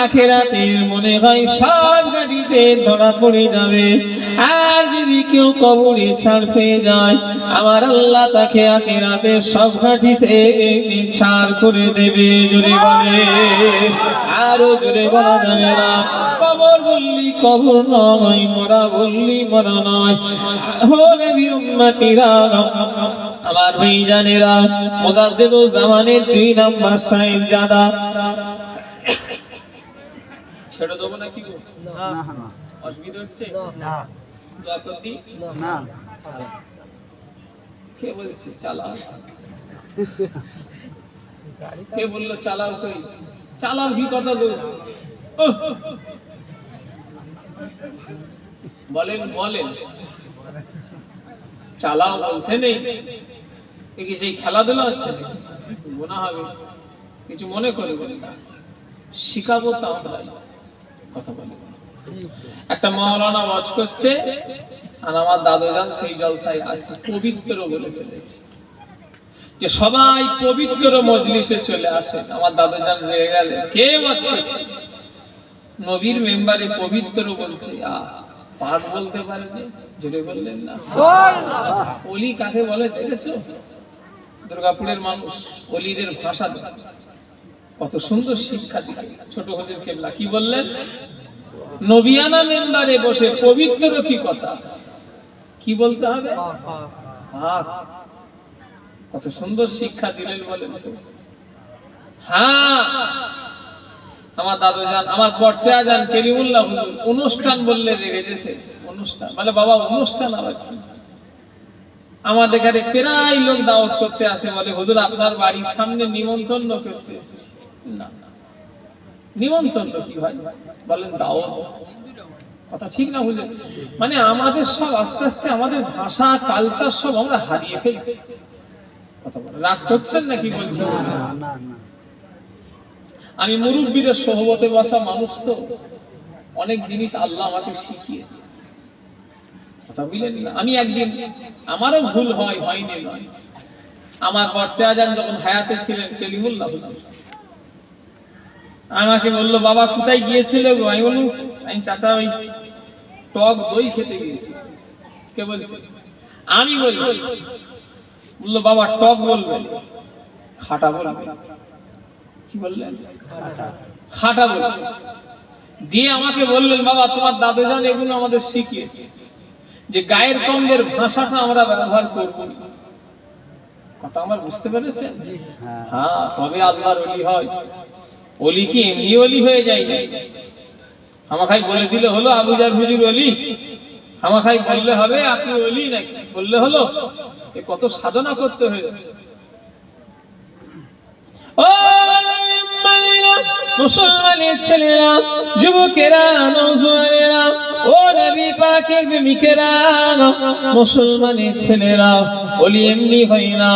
Speaker 1: আখিরাতের মনে হয় সব ঘাঁটিতে ধরা পড়ে যাবে, আর যদি কেউ কবরে ছাড় পেয়ে যায়, আমার আল্লাহ তাকে আখিরাতের সব ঘাঁটিতে ছাড় করে দেবে। জোরে বলে, আরো জোরে বলা যাবে না। কবর বললি কবর নয়, মরা বললি মরা নয়। ও নবীর উম্মতিরা, আমার ভাইজানেরা, মুজাদ্দিদুল জামানের 2 নাম্বার সাহেবজাদা, ছেড়ে দেবো নাকি গো?
Speaker 2: না না
Speaker 1: অসুবিধা হচ্ছে
Speaker 2: না
Speaker 1: দোয়া করে দিই?
Speaker 2: না,
Speaker 1: কে বলছে চালাও? কে বললো চালাও? কই চালাও কি কথা গো? বলেন বলেন, চালাও বলছে নেই, কি সেই খেলাধুলা হচ্ছে? গুনাহ হবে, কিছু মনে করে বলি না, শিখাবো তো আমরা। কথা বলি, একটা মাওলানা ওয়াজ করছে, আর আমার দাদুজান সেই জলসায় আছে, পবিত্র বলে ফেলেছে যে সবাই পবিত্র মজলিসে চলে আসে। আমার দাদুজান রেগে গেলেন, কে ওয়াজ করছে? নবীর মেম্বারে পবিত্র বলছে, পাঠ বলতে পারেনি, জোরে বললেন না। ওলি কাকে বলে দেখেছো? দুর্গাপুরের মানুষ ওলিদের ভাষা কত সুন্দর শিক্ষা দিলেন ছোট হুজুর কেবলা। কি বললেন? নবিয়ানা মেম্বারে বসে পবিত্র কি কথা, কি বলতে হবে?
Speaker 3: হক হক
Speaker 1: হক। কত সুন্দর শিক্ষা দিলেন বলেন তো। হ্যাঁ, আমার দাদুজান, আমার পর্চা যান কেলিমুল্লাহ হুজুর অনুষ্ঠান বললে রেগে যেতে। অনুষ্ঠান বলে বাবা অনুষ্ঠান আবার কি? আমাদের এখানে প্রায় লোক দাওয়াত করতে আসে, বলে হুজুর আপনার বাড়ির সামনে নিমন্ত্রণ করতে এসেছি। না, নিমন্ত্রণ কি ভাই? বলেন দাওয়াত। কথা ঠিক না হুজুর? মানে আমাদের সব আস্তে আস্তে আমাদের ভাষা কালচার সব আমরা হারিয়ে ফেলছি। কথা বলেন, রাগ করছেন নাকি বলছেন?
Speaker 2: না না
Speaker 1: আমি মুরব্বীদের সোহবতে বসা মানুষ, তো অনেক জিনিস আল্লাহ আমাকে শিখিয়েছে। কথা বুঝলেন না? আমি একদিন, আমারও ভুল হয়, হয়নি নয়, আমার পর্চা আজান যখন হায়াতে ছিলেন কেলিমুল্লাহ হুজুর আমাকে বললো বাবা কোথায় গিয়েছিলে গো? আমি বললাম আমি চাচা ওই টক দই খেতে গিয়েছি। কে বলছে? আমি বলছি। বললো বাবা টক বলবে, খাটা বলবে। কি বললেন? খাটা বলবে। দিয়ে আমাকে বললেন বাবা তোমার দাদুজান এগুলো আমাদের শিখিয়েছে যে গায়ের কমদের ভাষাটা আমরা ব্যবহার করব না। কথা আমার বুঝতে পেরেছেন? হ্যাঁ, তবে আল্লাহর ওলি হয়। ওলি কি এমনি ওলি হয়ে যায় না? আমাখাই বলে দিলে হলো আবু জার হুজুর ওলি? আমাখাই বললে হবে আপনি ওলি নাকি? বললে হলো? এ কত সাধনা করতে হয়েছে। ও মুসলমানের ছেলেরা, যুবকেরা, নওজোয়ানেরা, ও নবী পাকের প্রেমিকেরা, মুসলমানের ছেলেরা, ওলি এমনি হয় না।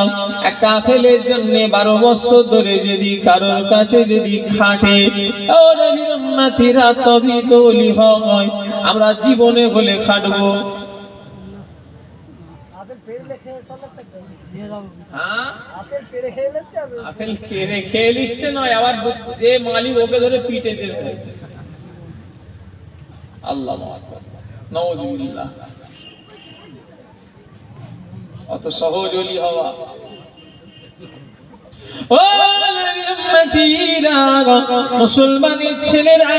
Speaker 1: এক কাফেলের জন্য 12 বছর ধরে যদি কারোর কাছে যদি খাটে, ও নবীর উম্মতিরা, তবেই তো ওলি হয়। আমরা জীবনে বলে খাটবো।
Speaker 3: আপেল পেড়ে খেয়ে চলে তো দিয়ে দাও।
Speaker 1: হ্যাঁ,
Speaker 3: আপেল পেড়ে খেয়ে নিচ্ছে
Speaker 1: আপেল কেড়ে খেয়ে নিচ্ছে নয়, আবার যে মালিক ওকে ধরে পিটে দেবে। আল্লাহু আকবার, নাউজুবিল্লাহ। অত সহজ ওলি হওয়া। ও নবীর উম্মতিরা, মুসলমানের ছেলেরা,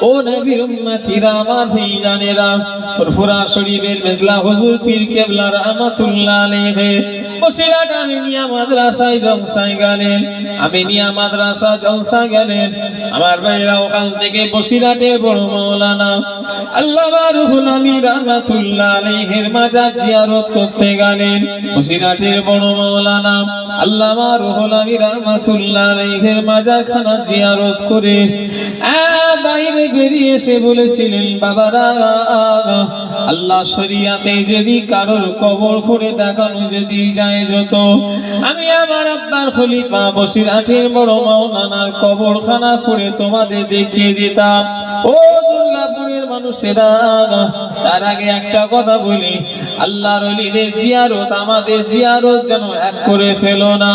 Speaker 1: ও নবীর উম্মতিরা, আমার ভাইজানেরা, ফুরফুরা শরীফের মেজলা হুজুর পীর কেবলা রাহমাতুল্লাহ আলাইহি বসিরহাট আমিনিয়া মাদ্রাসায় জলসায় গেলেন। আমিনিয়া মাদ্রাসা জলসা গেলেন। আমার ভাইরা ওখান থেকে বসিরহাটের বড় মাওলানা আল্লামা রুহুল আমিন রাহমাতুল্লাহ আলাইহির মাজার জিয়ারত করতে গেলেন। বসিরহাটের বড় মাওলানা আল্লামা রুহুল আমিন রাহমাতুল্লাহ আলাইহির মাজারখানা জিয়ারত করে বাইরে বেরিয়ে এসে বলেছিলেন বাবারা, আল্লাহ শরিয়াতে যদি কারোর কবর করে দেখানো যদি যায় যত, আমি আমার আব্বার খলিফা বসিরহাটের বড় মাওলানার কবরখানা করে তোমাদের দেখিয়ে দিতাম। ও দুর্গাপুরের মানুষেরা, তার আগে একটা কথা বলি, আল্লাহর ওলিদের জিয়ারত আমাদের জিয়ারত যেন এক করে ফেলো না।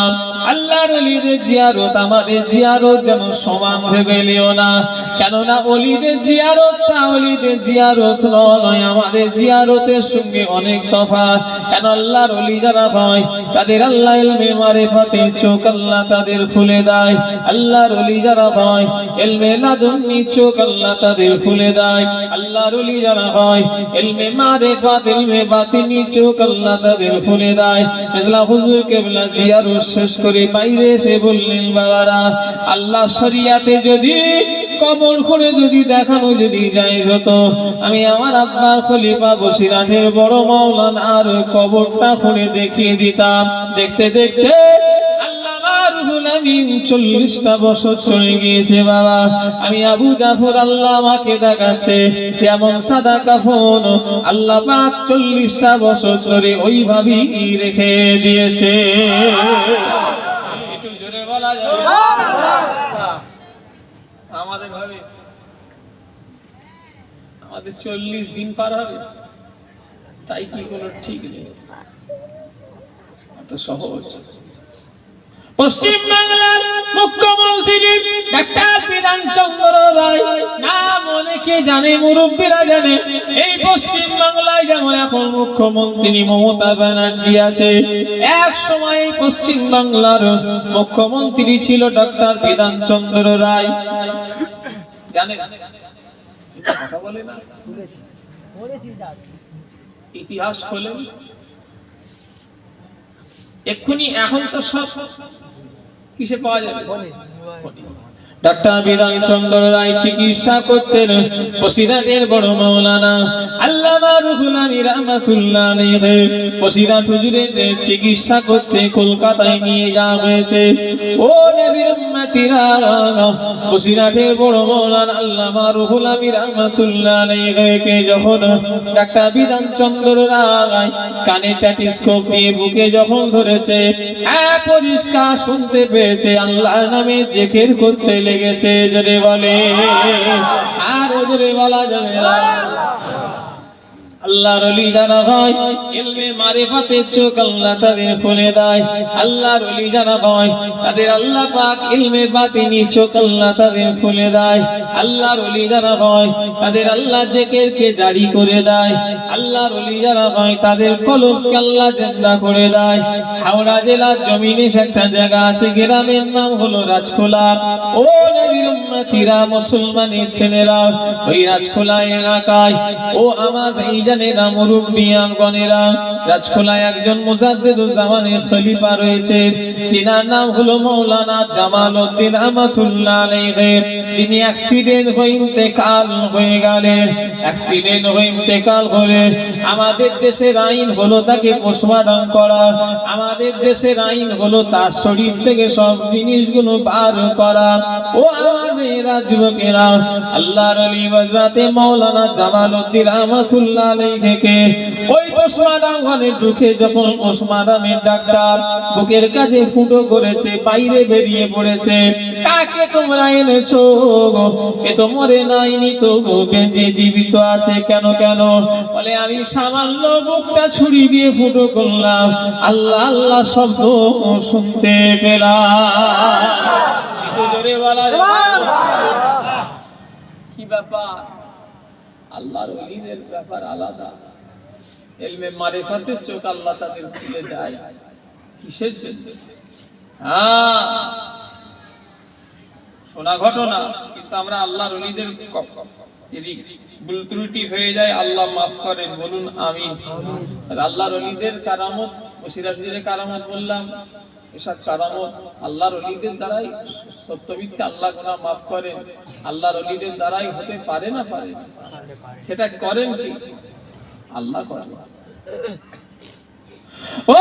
Speaker 1: আল্লাহর ওলিদের জিয়ারত আমাদের জিয়ারত যেন সমান ভেবে লিও না। কেননা ওলিদের জিয়ারতটা ওলিদের জিয়ারত নয়, আমাদের জিয়ারতের সঙ্গে অনেক তফাৎ। কেন আল্লাহর ওলি যারা হয় তাদের আল্লাহ ইলমে মারিফাতে চোখ আল্লাহ তাদের খুলে দেয়। আল্লাহর ওলি যারা হয় ইলমে লাদুন্নি চোখ আল্লাহ তাদের খুলে দেয়। আল্লাহর ওলি যারা হয় ইলমে মারিফাত ইলমে বাতিনি চোখ আল্লাহ তাদের খুলে দেয়। মেজলা হুজুর কেবলা জিয়ারত শেষ করে বাইরে এসে বললেন বাবারা, আল্লাহ শরিয়াতে যদি কবর করে যদি দেখানো যদি যায় যত, আমি আমার আব্বার খলিফা বসিরহাটের বড় মাওলানার কবরটা করে দেখিয়ে দিতাম। দেখতে দেখতে আল্লামা রুহুল আমিন 40টা বছর চলে গিয়েছে বাবা। আমি আবু জাফর আল্লাহ আমাকে দেখাচ্ছে কেমন সাদা কাফন আল্লাহ পাক 40টা বছর ধরে ওইভাবেই রেখে দিয়েছে। একটু জোরে বলা যাবে? আমাদের ভাবে আমাদের 40 দিন পার হবে, তাই কি কোনো ঠিক নেই? এত সহজ। পশ্চিম বাংলার মুখ্যমন্ত্রী ডাক্তার বিধানচন্দ্র রায় নাম অনেকে জানে, মুরব্বীরা জানে। এই পশ্চিম বাংলায় যেমন এখন মুখ্যমন্ত্রী মমতা ব্যানার্জি আছে, এক সময় পশ্চিম বাংলার মুখ্যমন্ত্রী ছিল ডাক্তার বিধানচন্দ্র রায়। জানে কথা বলে না?
Speaker 3: বলেছি দাস
Speaker 1: ইতিহাস খোলেন এক্ষুনি, এখন তো সব কিসে পাওয়া যাবে? ডাক্তার বিধান চন্দ্র রায় চিকিৎসা করছেন বসিরহাটের বড় মাওলানা আল্লামা রুহুল আমিন রাহমাতুল্লাহ আলাইহি। বসিরহাট হুজুরে যে চিকিৎসা করতে কলকাতায় নিয়ে যাওয়া হয়েছে। ও নবীর উম্মতিরা, বসিরহাটের বড় মাওলানা আল্লামা রুহুল আমিন রাহমাতুল্লাহ আলাইহিকে যখন ডাক্তার বিধান চন্দ্র রায় কানে স্টেথোস্কোপ দিয়ে বুকে যখন ধরেছে, পরিষ্কার শুনতে পেয়েছে আল্লাহর নামে জিকির করতে লেগেছে। জোরে বলে, আর জোরে বলা যাবে না। আল্লাহর ওলি যারা হয় ইলমে মারিফাতের চোখ আল্লাহ তাদের খুলে দেয়। আল্লাহর ওলি যারা হয় তাদের আল্লাহ পাক ইলমে বাতিনি চোখ আল্লাহ তাদের খুলে দেয়। আল্লাহর ওলি যারা হয় তাদের আল্লাহ জিকিরকে জারি করে দেয়। আল্লাহর ওলি যারা হয় তাদের কলবকে আল্লাহ জিন্দা করে দেয়। হাওড়া জেলার জমিনে একটা জায়গা আছে, গ্রামের নাম হলো রাজখোলা। ও নবীর উম্মতিরা, মুসলমানের ছেলেরা, ওই রাজখোলা এলাকায় ও আমার জানেরা, মুরব্বিয়ানগণেরা, রাজখোলায় একজন মুজাদ্দিদুজ্জামানের খলিফা রয়েছে, যিনার নাম হলো মাওলানা জামাল উদ্দিন রহমাতুল্লাহ আলাইহি, যিনি অ্যাক্সিডেন্ট হয়ে ইন্তেকাল হয়ে গেলেন। অ্যাক্সিডেন্ট হয়ে ইন্তেকাল হলে আমাদের দেশের আইন হলো তাকে পোস্টমর্টম করা। আমাদের দেশের আইন হলো তার শরীর থেকে সব জিনিসগুলো বার করা। ও আমার মেয়েরা, যুবকেরা, আল্লাহর ওলি হযরতে মাওলানা জামাল উদ্দিন রহমাতুল্লাহ আলাইহিকে ওই পোস্টমর্টম ঘরে ঢুকে যখন পোস্টমর্টমের ডাক্তার বুকের কাছে ফুটো করেছে, বাইরে বেরিয়ে পড়েছে। কাকে তোমরা এনেছো? এ তো মরে নাইনি, তো বেঁচে জীবিত আছে। কেন কেন? বলে আমি সামান্য বুকটা ছুরি দিয়ে ফুটো করলাম, আল্লাহ আল্লাহ শব্দ শুনতে পেলাম। একটু জোরে বলা যাবে? কি ব্যাপার? আল্লাহর ওলিদের ব্যাপার আলাদা। ইলমে মারিফাতের চোখ আল্লাহ তাদের খুলে দেয়। কিসের জন্য? শোনা ঘটনা, কিন্তু আমরা আল্লাহর ওলিদের যদি ভুল ত্রুটি হয়ে যায় আল্লাহ মাফ করেন, বলুন আমিন। আল্লাহর ওলিদের কারামত, বসিরহাট হুজুরের কারামত বললাম, এসব কারামত আল্লাহর ওলিদের দ্বারাই, সত্য মিথ্যা আল্লাহ গুনাহ মাফ করেন, আল্লাহর ওলিদের দ্বারাই হতে পারে না? পারে। সেটা করেন কি? আল্লাহ করেন। ও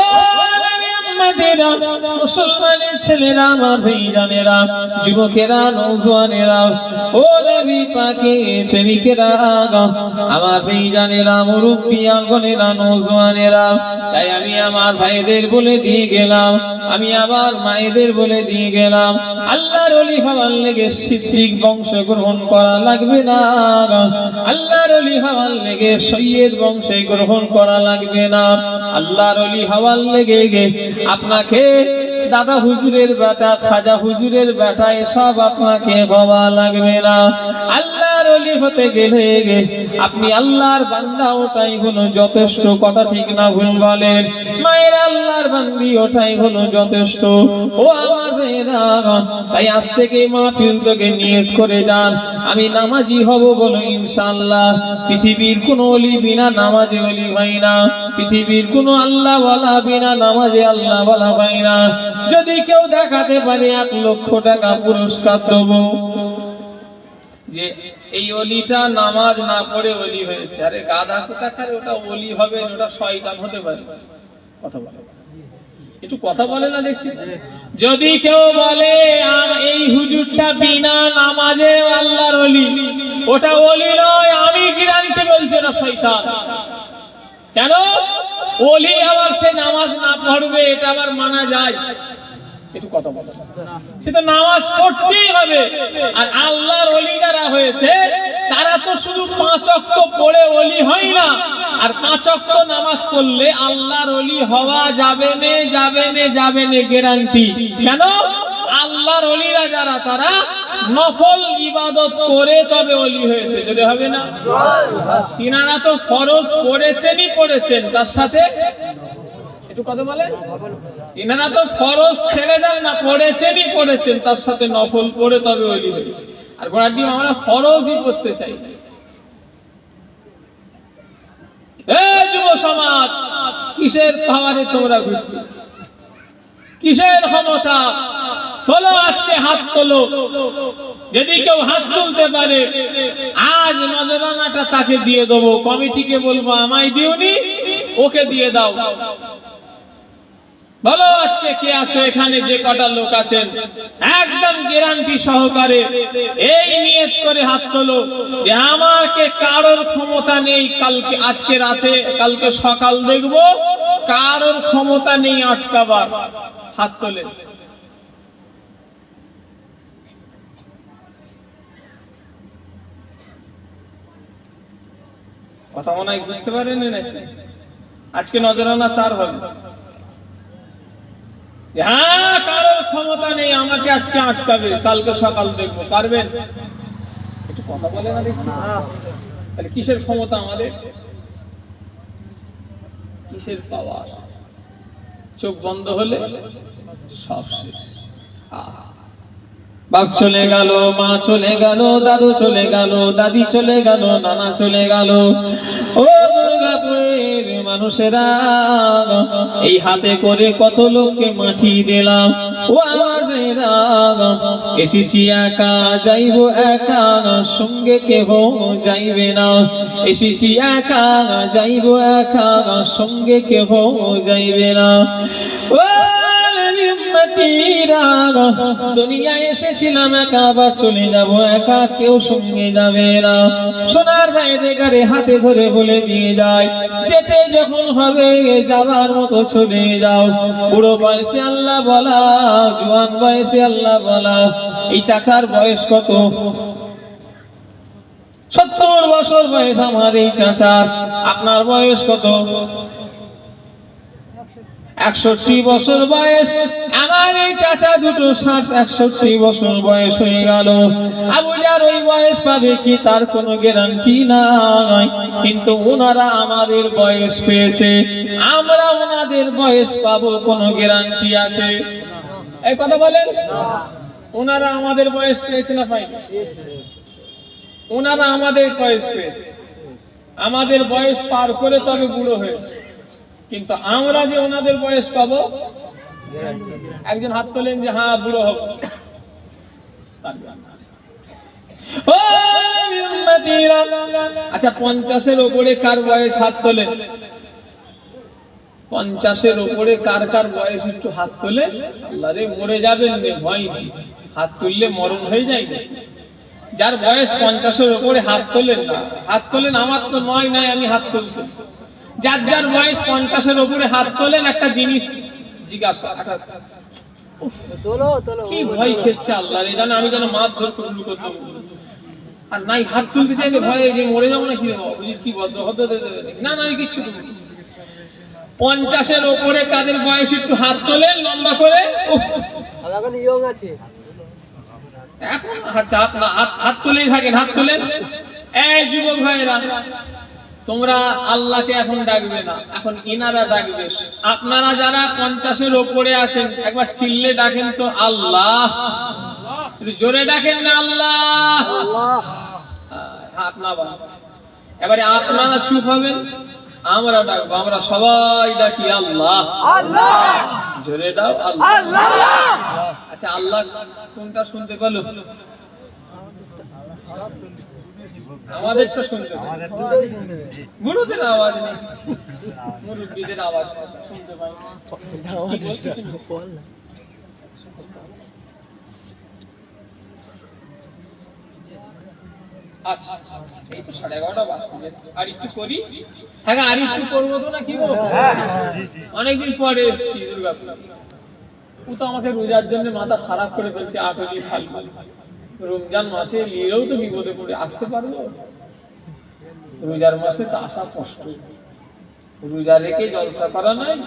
Speaker 1: মুসলমানের ছেলেরা, আমার ভাইজানেরা, যুবকেরা, নওজওয়ানেরা, ও নবী পাকের প্রেমিকেরা, আমার ভাইজানেরা, মুরব্বিয়ানগণেরা, নওজওয়ানেরা, তাই আমি আমার ভাইদের বলে দিয়ে গেলাম, আমি আমার মায়েদের বলে দিয়ে গেলাম, আল্লাহর ওলি হওয়ার লেগে সিদ্দিক বংশ গ্রহণ করা লাগবে না। আল্লাহর ওলি হওয়ার লেগে সৈয়দ বংশে গ্রহণ করা লাগবে না। আল্লাহর ওলি হওয়ার লেগে আপনাকে দাদা হুজুরের বেটা, খাজা হুজুরের বেটা, এসব আপনাকে বাবা লাগবে না। আল্লাহর ওলি হতে গেলে আপনি আল্লাহর বান্দা, ওটাই হলো যথেষ্ট। কথা ঠিক না ভুল বলেন? মায়ের আল্লাহর বান্দি, ওটাই হলো যথেষ্ট। ও আমার মেয়েরা, তাই আজ থেকে মাহফিল থেকে নিয়ত করে যান, আমি নামাজি হব বলো ইনশাআল্লাহ। পৃথিবীর কোন ওলি বিনা নামাজে ওলি হয় না। পৃথিবীর কোন আল্লাহ ওয়ালা বিনা নামাজে আল্লাহ ওয়ালা হয় না। যদি কেউ দেখাতে পারে 1 লক্ষ টাকা পুরস্কার দেব, যে এই ওলিটা নামাজ না পড়ে ওলি হয়েছে। আরে গাধা কোথাকার, ওটা ওলি হবে, ওটা শয়তান হতে পারে। কথা বলে, একটু কথা বলে না দেখছি। যদি কেউ বলে এই হুজুরটা বিনা নামাজে আল্লাহর ওলি, ওটা ওলি নয়, আমি গ্যারান্টি বলছি না, শয়তান। কেন? ওলি আবার সে নামাজ না পড়বে, এটা আবার মানা যায়? একটু কথা বলে, সে তো নামাজ পড়তেই হবে। আর আল্লাহর ওলি যারা হয়েছে তারা তো শুধু 5 ওয়াক্ত পড়ে ওলি হয় না, আর 5 ওয়াক্ত নামাজ পড়লে আল্লাহর ওলি হওয়া যাবে না, যাবে না, যাবে না, গ্যারান্টি। কেন? আল্লাহর ওলিরা যারা, তারা নফল ইবাদত করে তবে ওলি হয়েছে। যদি হবে না, তিনারা তো ফরজ পড়েছেনই পড়েছেন, তার সাথে একটু কথা বলে, তিনারা তো ফরজ ছেড়ে দেন না, পড়েছেনই পড়েছেন, তার সাথে নফল পড়ে তবে ওলি হয়েছে। আর গোড়ার ডিম আমরা ফরজই করতে চাই। এই যুব সমাজ, কিসের পাওয়ারে তোমরা ঘুরছো? কিসের ক্ষমতা? তোলো আজকে হাত তোলো। যদি কেউ হাত তুলতে পারে আজ নজরানাটা তাকে দিয়ে দেবো। কমিটিকে বলবো আমায় দিওনি, ওকে দিয়ে দাও। বলো আজকে কে আছো এখানে? যে কটা লোক আছেন একদম গ্যারান্টি সহকারে এই নিয়ত করে হাত তোলো যে আমাকে কারোর ক্ষমতা নেই, কালকে আজকে রাতে কালকে সকাল দেখবো কারোর ক্ষমতা নেই আটকাবার। হাত তোলে। কথা মনে হয় বুঝতে পারেন নাকি? আজকে নজরানা তার হবে, হ্যাঁ কারোর ক্ষমতা নেই আমাকে আজকে আটকাবে, কালকে সকাল দেখবো। পারবেন? একটু কথা বলে না দেখছি। তাহলে কিসের ক্ষমতা আমাদের? কিসের পাওয়ার? চোখ বন্ধ হলে সব শেষ। বাপ চলে গেল, মা চলে গেল, দাদু চলে গেল, দাদি চলে গেল, নানা চলে গেল। ও দুর্গাপুরের মানুষেরা, এই হাতে করে কত লোককে মাটি দিলাম। ও আমার মেয়েরা, এসেছি একা যাইবো একা, সঙ্গে কেহ যাইবে না। এসেছি একা যাইবো একা, সঙ্গে কেহ যাইবে না। ও দুনিয়ায় এসেছিলাম একা, আবার চলে যাব একা, কেউ সঙ্গে যাবে না। সোনার ভাইদের গায়ে হাতে ধরে বলে দিয়ে যায়, যেতে যখন হবে যাবার মতো চলে যাও। বুড়ো বয়সে আল্লাহ বলা, জোয়ান বয়সে আল্লাহ বলা। এই চাচার বয়স কত? 70 বছর বয়স আমার এই চাচার। আপনার বয়স কত? 61 বছর বয়স আমার এই চাচা দুটো। 61 বছর বয়স হয়ে গেল। আবুজার ওই বয়স পাবে কি তার কোনো গ্যারান্টি নাই, কিন্তু ওনারা আমাদের বয়স পেয়েছে, আমরা ওনাদের বয়স পাবো কোনো গ্যারান্টি আছে? এই কথা বলেন। ওনারা আমাদের বয়স পেয়েছে না পাইনি? ওনারা আমাদের বয়স পেয়েছে, আমাদের বয়স পার করে তবে বুড়ো হয়েছে, কিন্তু আমরা যে ওনাদের বয়স পাবো। একজন হাত তোলেন যে হ্যাঁ বুড়ো হবো। আচ্ছা 50-এর উপরে কার বয়স? হাত তোলেন। 50-এর উপরে কার কার বয়স একটু হাত তোলে। আল্লাহ রে, মরে যাবেন রে, ভয় নেই। হাত তুললে মরণ হয়ে যায় না। যার বয়স 50-এর উপরে হাত তোলেন না, হাত তোলেন। আমার তো নয় নাই, আমি হাত তুলছি। যার যার বয়স 50-এর উপরে হাত তোলেন। একটা জিনিস জিজ্ঞাসা, কি ভয় খেচ্ছে আল্লাহ রে, জানে আমি যেন মারধর শুরু করতে আর নাই হাত তুলতে চাইলে ভয়ে যে মরে যাবো না কি কি বদ্ধ হতে না। আমি কিচ্ছু 50-এর উপরে কাদের বয়স একটু হাত তোলেন লম্বা করে।
Speaker 3: এখন ইয়ং আছে
Speaker 1: এখন আচ্ছা হাত তুলেই থাকেন, হাত তুলেন। এই যুবক ভাইরা, তোমরা আল্লাহকে এখন ডাকবে না, এখন ইনারা ডাকবে। আপনারা যারা 50-এর উপরে আছেন একবার চিল্লে ডাকেন তো আল্লাহ। জোরে ডাকেন না আল্লাহ। হাত না বাঁধা। এবারে আপনারা চুপ হবেন, আমরা ডাকবো। আমরা সবাই ডাকি আল্লাহ আল্লাহ। জোরে দাও আল্লাহ। আচ্ছা আল্লাহ কোনটা শুনতে পেলো? আমাদেরটা শুনতে বুড়োদের আওয়াজ নেই, মুরব্বীদের আওয়াজ শুনতে পাই। আচ্ছা এই তো 11:30 বাজতে যাচ্ছে, আর একটু করি। হ্যাঁ আর একটু করবো তো না কি বলবো? অনেকদিন পরে এসেছি দুর্গাপুর। ও তো আমাকে রোজার জন্য মাথা খারাপ করে ফেলছে। 8 ফাল্গুন রমজান মাসে নিয়েও তো বিপদে পড়ে আসতে পারবো? রোজার মাসে তো আসা কষ্ট। রোজা রেখে জলসা করা নাই।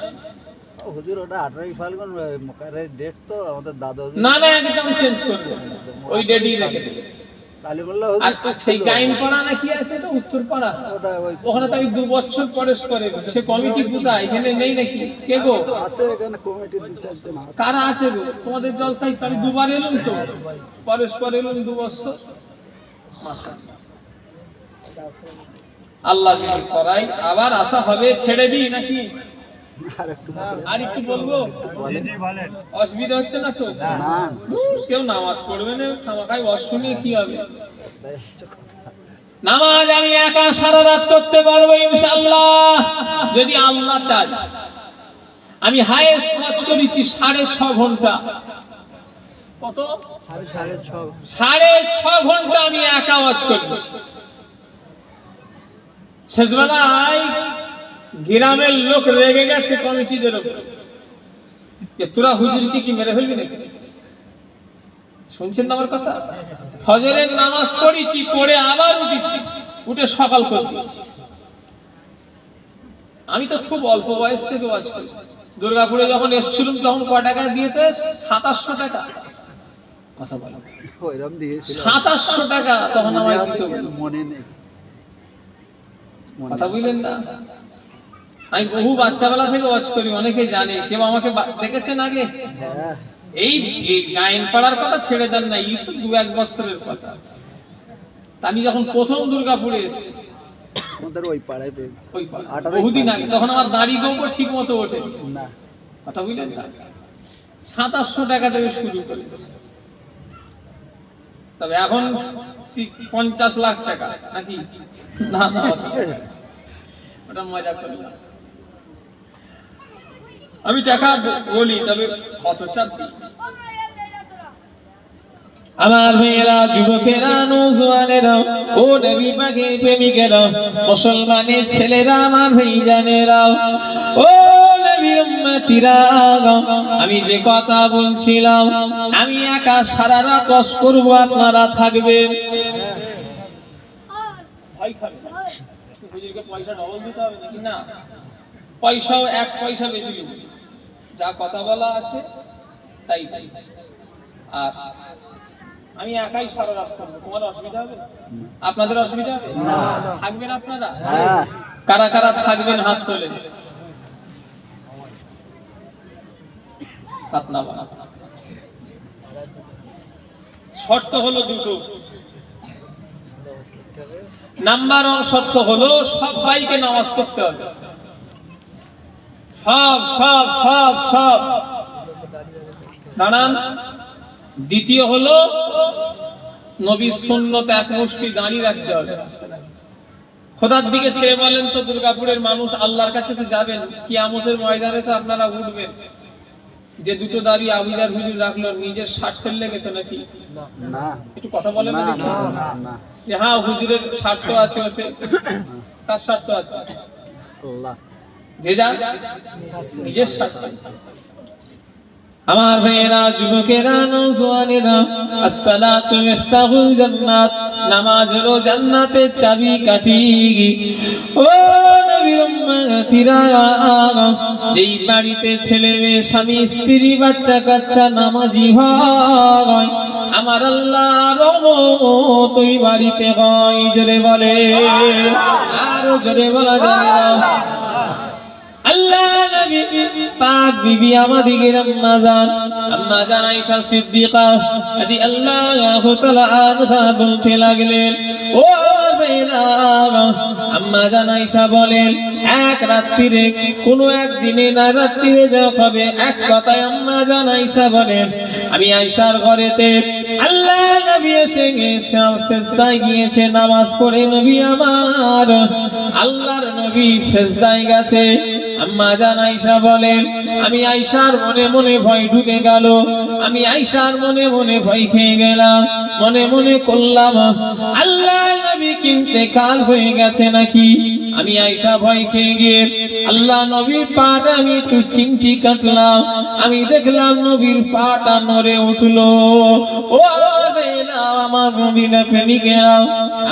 Speaker 2: হুজুর ওটা 18 ফাল্গুন মকরের ডেট তো আমাদের দাদা।
Speaker 1: না না একদম চেঞ্জ করবে, ওই ডেটই রেখে দেবে।
Speaker 2: কালীবল্লা
Speaker 1: আর সেই গাইন পাড়া না কি আছে তো উত্তর পাড়া, ওখানে তো আমি 2 বছর পরে করে। সে কমিটি কোথায়? এখানে নেই নাকি? কে গো
Speaker 2: আছে? এখানে কমিটি 2-4 জন আছে।
Speaker 1: কারা আছে গো তোমাদের জলসায়? আমি 2 বার এলাম তো, পরস্পর এলাম 2 বছর। মাশাআল্লাহ। আল্লাহ যদি করাই আবার আশা হবে, ছেড়ে দিই নাকি?
Speaker 2: আর একটু
Speaker 1: আর একটু বলবো? অসুবিধা হচ্ছে না তো?
Speaker 2: না
Speaker 1: কেউ নামাজ পড়বে না, খামাখাই ওয়াজ শুনিয়ে কি হবে? নামাজ আমি একা সারা রাত করতে পারবো ইনশাআল্লাহ, যদি আল্লাহ চায়। আমি হাইয়েস্ট ওয়াজ করেছি 6.5 ঘন্টা। কত? 6.5 ঘন্টা আমি একা ওয়াজ করেছি। শেষবেলায় গ্রামের লোক রেগে গেছে কমিটিদের উপর, যে তোরা হুজুরকে কি মেরে ফেলবি নাকি? শুনছেন না আমার কথা? ফজরের নামাজ পড়েছি, পড়ে আবার উঠেছি, উঠে সকাল করে দিয়েছি। আমি তো খুব অল্প বয়স থেকে ওয়াজ করি। দুর্গাপুরে যখন এসেছিলাম তখন ক টাকা দিয়েছে? 2700 টাকা। কথা বলো,
Speaker 2: ওইরকম দিয়েছিল
Speaker 1: 2700 টাকা তখন আমার দিতে বলেছে।
Speaker 2: মনে নেই।
Speaker 1: কথা বুঝলেন না? আমি বহু বাচ্চাবেলা থেকে ওয়াজ করি, অনেকে জানে, কেউ আমাকে দেখেছেন আগে।
Speaker 2: হ্যাঁ
Speaker 1: এই গায়েন পাড়ার কথা ছেড়ে দেন না, এই তো 2-1 বছরের কথা। তা আমি যখন প্রথম দুর্গাপুরে এসেছি,
Speaker 2: আমাদের ওই পাড়ায়
Speaker 1: ওই বহুদিন আগে, তখন আমার দাড়ি গোপো ঠিক মতো ওঠে
Speaker 2: না।
Speaker 1: কথা বুঝলেন না? 2700 টাকা থেকে শুরু করেছি। তবে এখন 50 লাখ টাকা নাকি? না না, ওটা মজা করি। আমি টাকা বলি, তবে কত চাপ দিই। আমার মেয়েরা, যুবকেরা, নওজোয়ানেরা, ও নবী পাকের প্রেমিকেরা, মুসলমানের ছেলেরা, আমার ভাইজানেরা, ও নবীর উম্মতিরা, আমি যে কথা বলছিলাম, আমি একা সারা রাত ওয়াজ করব, আপনারা থাকবেন। ভাই খাবে হুজুরকে পয়সা ডবল দিতে হবে নাকি? না, পয়সাও 1 পয়সা বেশি নেব, যা কথা বলা আছে তাই তাই। আর আমি একাই সারা রাত করবো, তোমার অসুবিধা হবে? আপনাদের অসুবিধা হবে? থাকবেন আপনারা?
Speaker 2: হ্যাঁ
Speaker 1: কারা কারা থাকবেন হাত তোলে। হাত না বানা। শর্ত হলো দুটো। নাম্বার 1 শর্ত হলো সবাইকে নামাজ পড়তে হবে, সব সব সব সব দাঁড়ান। দ্বিতীয় হলো নবীর সুন্নত এক মুষ্টি দাঁড়িয়ে রাখতে হবে। খোদার দিকে চেয়ে বলেন তো, দুর্গাপুরের মানুষ আল্লাহর কাছে তো যাবেন, কিয়ামতের ময়দানে তো আপনারা উঠবেন। যে দুটো দাড়ি আবিদার হুজুর রাখলো, নিজের স্বার্থের লেগেছে নাকি?
Speaker 2: না
Speaker 1: একটু কথা বলেন না দেখি।
Speaker 2: না
Speaker 1: যে হ্যাঁ হুজুরের স্বার্থ আছে, হচ্ছে তার স্বার্থ আছে,
Speaker 2: আল্লাহ
Speaker 1: যে যার নিজের স্বার্থ। আমার ভাইয়েরা, যুবকেরা, নওজোয়ানেরা, আসসালাতু মিফতাহুল জান্নাত, নামাজ হলো জান্নাতের চাবিকাঠি। ও নবীর উম্মতিরা, যেই বাড়িতে ছেলে মেয়ে, স্বামী স্ত্রী, বাচ্চা কাচ্চা নামাজি হয়, আমার আল্লাহর রহমত ওই বাড়িতে হয়। জোরে বলে, আরো জোরে বলা যাবে না। আল্লাহ নবী পাক বিবি আমাদের আম্মা জান আয়েশা সিদ্দিকা রাদিয়াল্লাহু তাআলা আনহা বলতে লাগলেন, ও আমার ভাইরা, আম্মা জান আয়েশা বলেন, এক রাত্রিরে, কোনো একদিনে না, রাত্রিরে যা হবে, এক কথায় আম্মা জান আয়েশা বলেন, আমি আয়েশার ঘরেতে আল্লাহ নবী এসে সিজদায় গিয়েছে, নামাজ পড়ে নবী আমার আল্লাহর নবী সিজদায় গেছে। আম্মা জান আয়েশা বলেন, আমি আয়েশার মনে মনে ভয় ঢুকে গেল, আমি আয়েশার মনে মনে ভয় খেয়ে গেলাম, মনে মনে করলাম আল্লাহ নবী ইন্তেকাল হয়ে গেছে নাকি। আমি আয়েশা ভয় খেয়ে গিয়ে আল্লাহ নবীর পাটা আমি একটু চিমটি কাটলাম, আমি দেখলাম নবীর পাটা নড়ে উঠলো। ও আমার নবীর প্রেমিকেরা,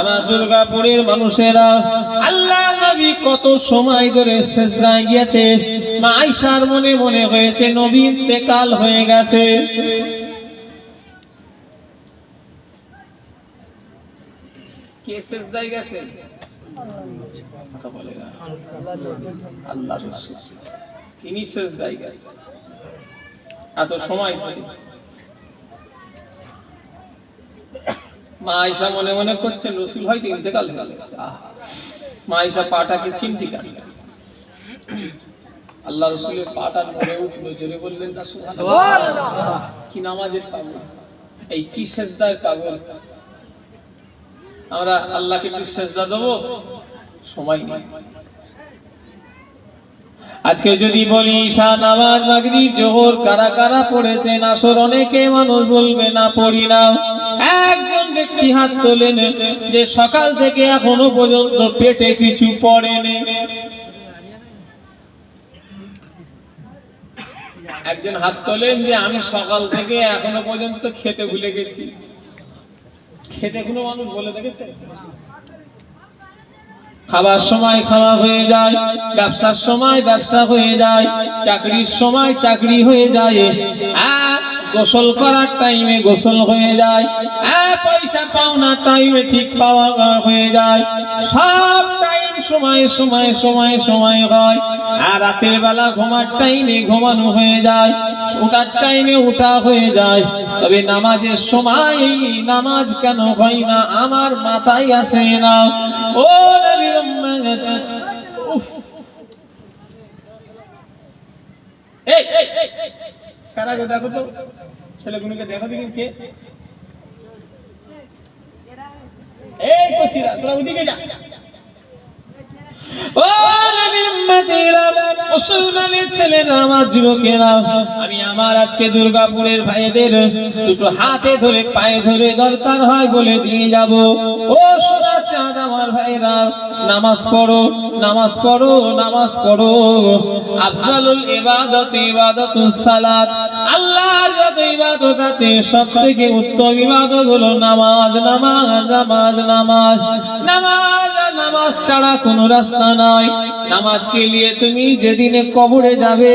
Speaker 1: আমার দুর্গাপুরের মানুষেরা, আল্লাহ নবী কত সময় ধরে সিজদায় গিয়েছে, মা আয়েশার মনে মনে হয়েছে নবী ইন্তেকাল হয়ে গেছে। কে সিজদায় গেছে? কথা বলে না। আল্লাহ রাসূল, তিনি সিজদায় গেছে এত সময় ধরে। মা আয়েশা মনে মনে করছেন রাসূল হয়তো ইন্তেকাল হয়ে গেছে। মা আয়েশা পাটাকে চিমটি কাটলেন, আল্লাহ রাসূলের পাটা নড়ে উঠলো, জোরে বললেন না সুবহানাল্লাহ। কি নামাজের পাগল, এই কি সেজদার পাগল। আমরা আল্লাহকে একটু সেজদা দেবো, সময় নেই। আজকে যদি বলি ঈশা নামাজ, মাগরিব, জোহর কারা কারা পড়েছেন, আসর অনেকে মানুষ বলবে না পড়ি না। একজন ব্যক্তি হাত তোলেন যে সকাল থেকে এখনো পর্যন্ত পেটে কিছু পড়েনি। একজন হাত তোলেন যে আমি সকাল থেকে এখনো পর্যন্ত খেতে ভুলে গেছি। খেতে কোনো মানুষ বলে দেখেছে? খাবার সময় খাওয়া হয়ে যায়, ব্যবসার সময় ব্যবসা হয়ে যায়, চাকরির সময় চাকরি হয়ে যায়, গোসল করার টাইমে গোসল হয়ে যায়, পয়সা পাওনার টাইমে ঠিক পাওয়া হয়ে যায়, সব টাইম সময়ে সময়ে সময়ে সময় হয়। আর রাতের বেলা ঘুমার টাইমে ঘুমানো হয়ে যায়, ওঠার টাইমে ওঠা হয়ে যায়। তবে নামাজের সময় নামাজ কেন হয় না আমার মাথায় আসে না। ও নবীর উম্মত, উফ, এই কারা গো, দেখো তো ছেলেগুলোকে, দেখো দেখি কে। এই কসিরা, তোরা ওদিকে যা। ও নবীর উম্মতেরা, মুসলমানের ছেলেরা, আমার যুবকেরা, আমি আমার আজকে দুর্গাপুরের ভাইদের দুটো হাতে ধরে পায়ে ধরে দরকার হয় বলে দিয়ে যাব। ও সোনা চাঁদ আমার ভাইরা, নামাজ পড়ো, নামাজ পড়ো, নামাজ পড়ো। আফজালুল ইবাদত ইবাদাতুস সালাত। আল্লাহর যত ইবাদত আছে সবথেকে উত্তম ইবাদত হলো নামাজ। নামাজ, নামাজ, নামাজ, নামাজ। নামাজ ছাড়া কোনো রাস্তা নাই। নামাজকে নিয়ে তুমি যেদিনে কবরে যাবে